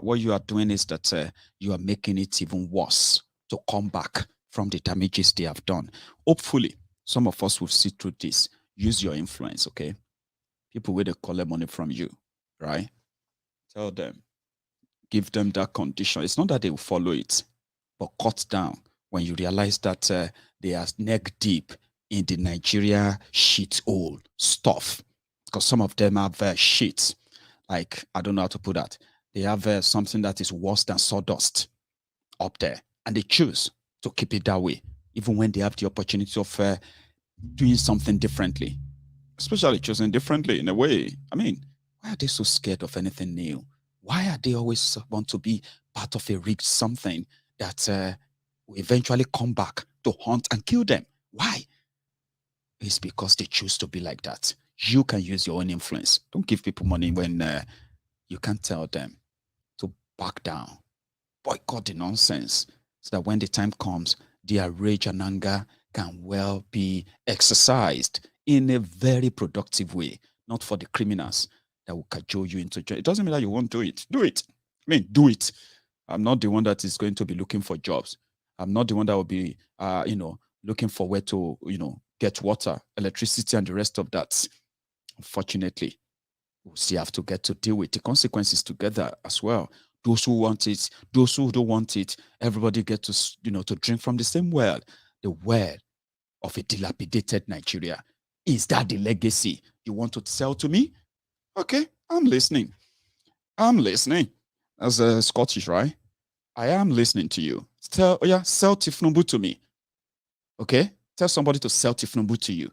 what you are doing is that you are making it even worse to come back from the damages they have done. Hopefully, some of us will see through this. Use your influence, okay? People will collect money from you, right? Tell them, give them that condition. It's not that they will follow it, but cut down when you realize that they are neck deep in the Nigeria shit hole stuff. Because some of them have shit, like, I don't know how to put that. They have something that is worse than sawdust up there, and they choose to keep it that way, even when they have the opportunity of doing something differently, especially choosing differently in a way. I mean, why are they so scared of anything new? Why are they always want to be part of a rigged something that will eventually come back to hunt and kill them? Why? It's because they choose to be like that. You can use your own influence. Don't give people money when you can't tell them to back down. Boycott the nonsense, so that when the time comes, their rage and anger can well be exercised in a very productive way, not for the criminals that will cajole you into jail. It doesn't mean that you won't do it. Do it. I mean, do it. I'm not the one that is going to be looking for jobs. I'm not the one that will be, looking for where to, get water, electricity, and the rest of that. Unfortunately, we'll still have to get to deal with the consequences together as well. Those who want it, those who don't want it, everybody get to, to drink from the same well, the well of a dilapidated Nigeria. Is that the legacy you want to sell to me? Okay, I'm listening. I'm listening. As a Scottish, right? I am listening to you. Sell Tinubu to me. Okay? Tell somebody to sell Tinubu to you.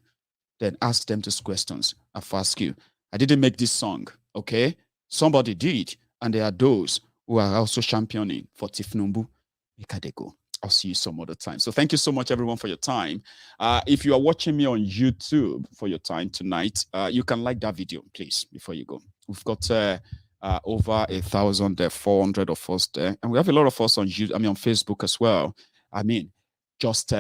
Then ask them these questions. I've asked you. I didn't make this song, okay? Somebody did. And there are those who are also championing for Tinubu. Make they go. I'll see you some other time. So thank you so much, everyone, for your time. If you are watching me on YouTube for your time tonight, you can like that video, please, before you go. We've got over 1,400 of us there, and we have a lot of us on YouTube, on Facebook as well. I mean, just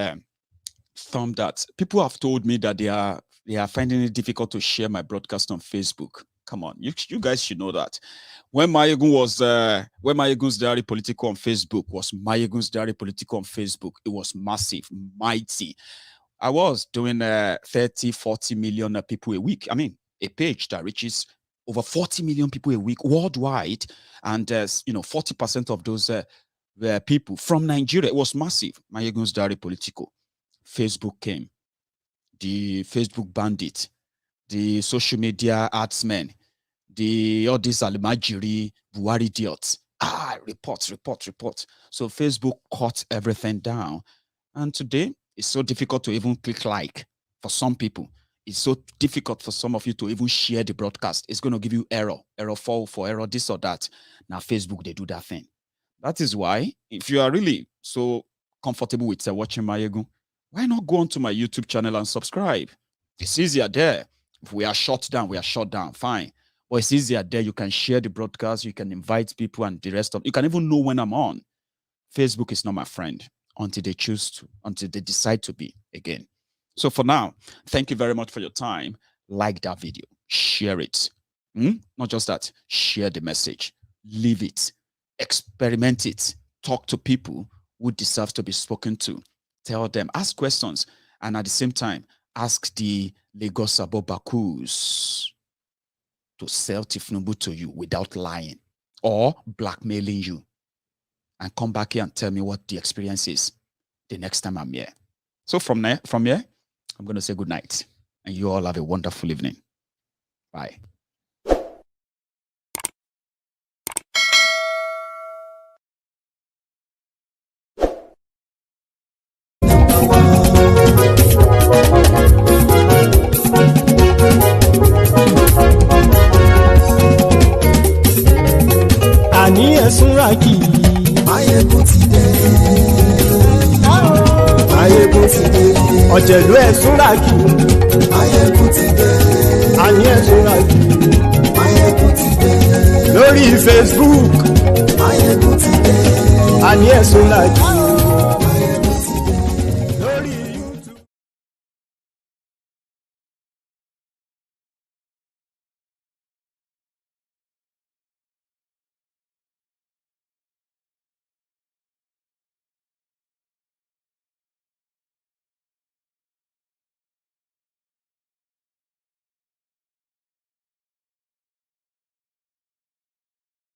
thumb that. People have told me that they are finding it difficult to share my broadcast on Facebook. Come on, you guys should know that. When Maiyegun was, when MaiyegunsDiary Politico on Facebook was MaiyegunsDiary Politico on Facebook, it was massive, mighty. I was doing 30, 40 million people a week. I mean, a page that reaches over 40 million people a week worldwide, and 40% of those were people from Nigeria. It was massive. MaiyegunsDiary Politico. Facebook came, the Facebook bandit, the social media adsmen, all these Almajiri, Buhari idiots. Report. So Facebook cut everything down. And today, it's so difficult to even click like for some people. It's so difficult for some of you to even share the broadcast. It's going to give you error 4 for error, this or that. Now, Facebook, they do that thing. That is why, if you are really so comfortable with watching Maiyegun, why not go onto my YouTube channel and subscribe? It's easier there. If we are shut down, fine. But it's easier there. You can share the broadcast, you can invite people and the rest of, you can even know when I'm on. Facebook is not my friend until they decide to be again. So for now, thank you very much for your time. Like that video, share it. Not just that, share the message, leave it, experiment it, talk to people who deserve to be spoken to. Tell them, ask questions, and at the same time, ask the Lagos Abobakus to sell Tinubu to you without lying or blackmailing you. And come back here and tell me what the experience is the next time I'm here. So from here, I'm going to say good night. And you all have a wonderful evening. Bye. Àní ẹ̀sùn rákì. Maiyegun ti dé. Maiyegun ti dé. Ọ̀jẹ̀lú ẹ̀sùn rákì. Maiyegun ti dé. Àní ẹ̀sùn rákì. Maiyegun ti dé. Lórí Facebook. Maiyegun ti dé. Àní ẹ̀sùn rákì.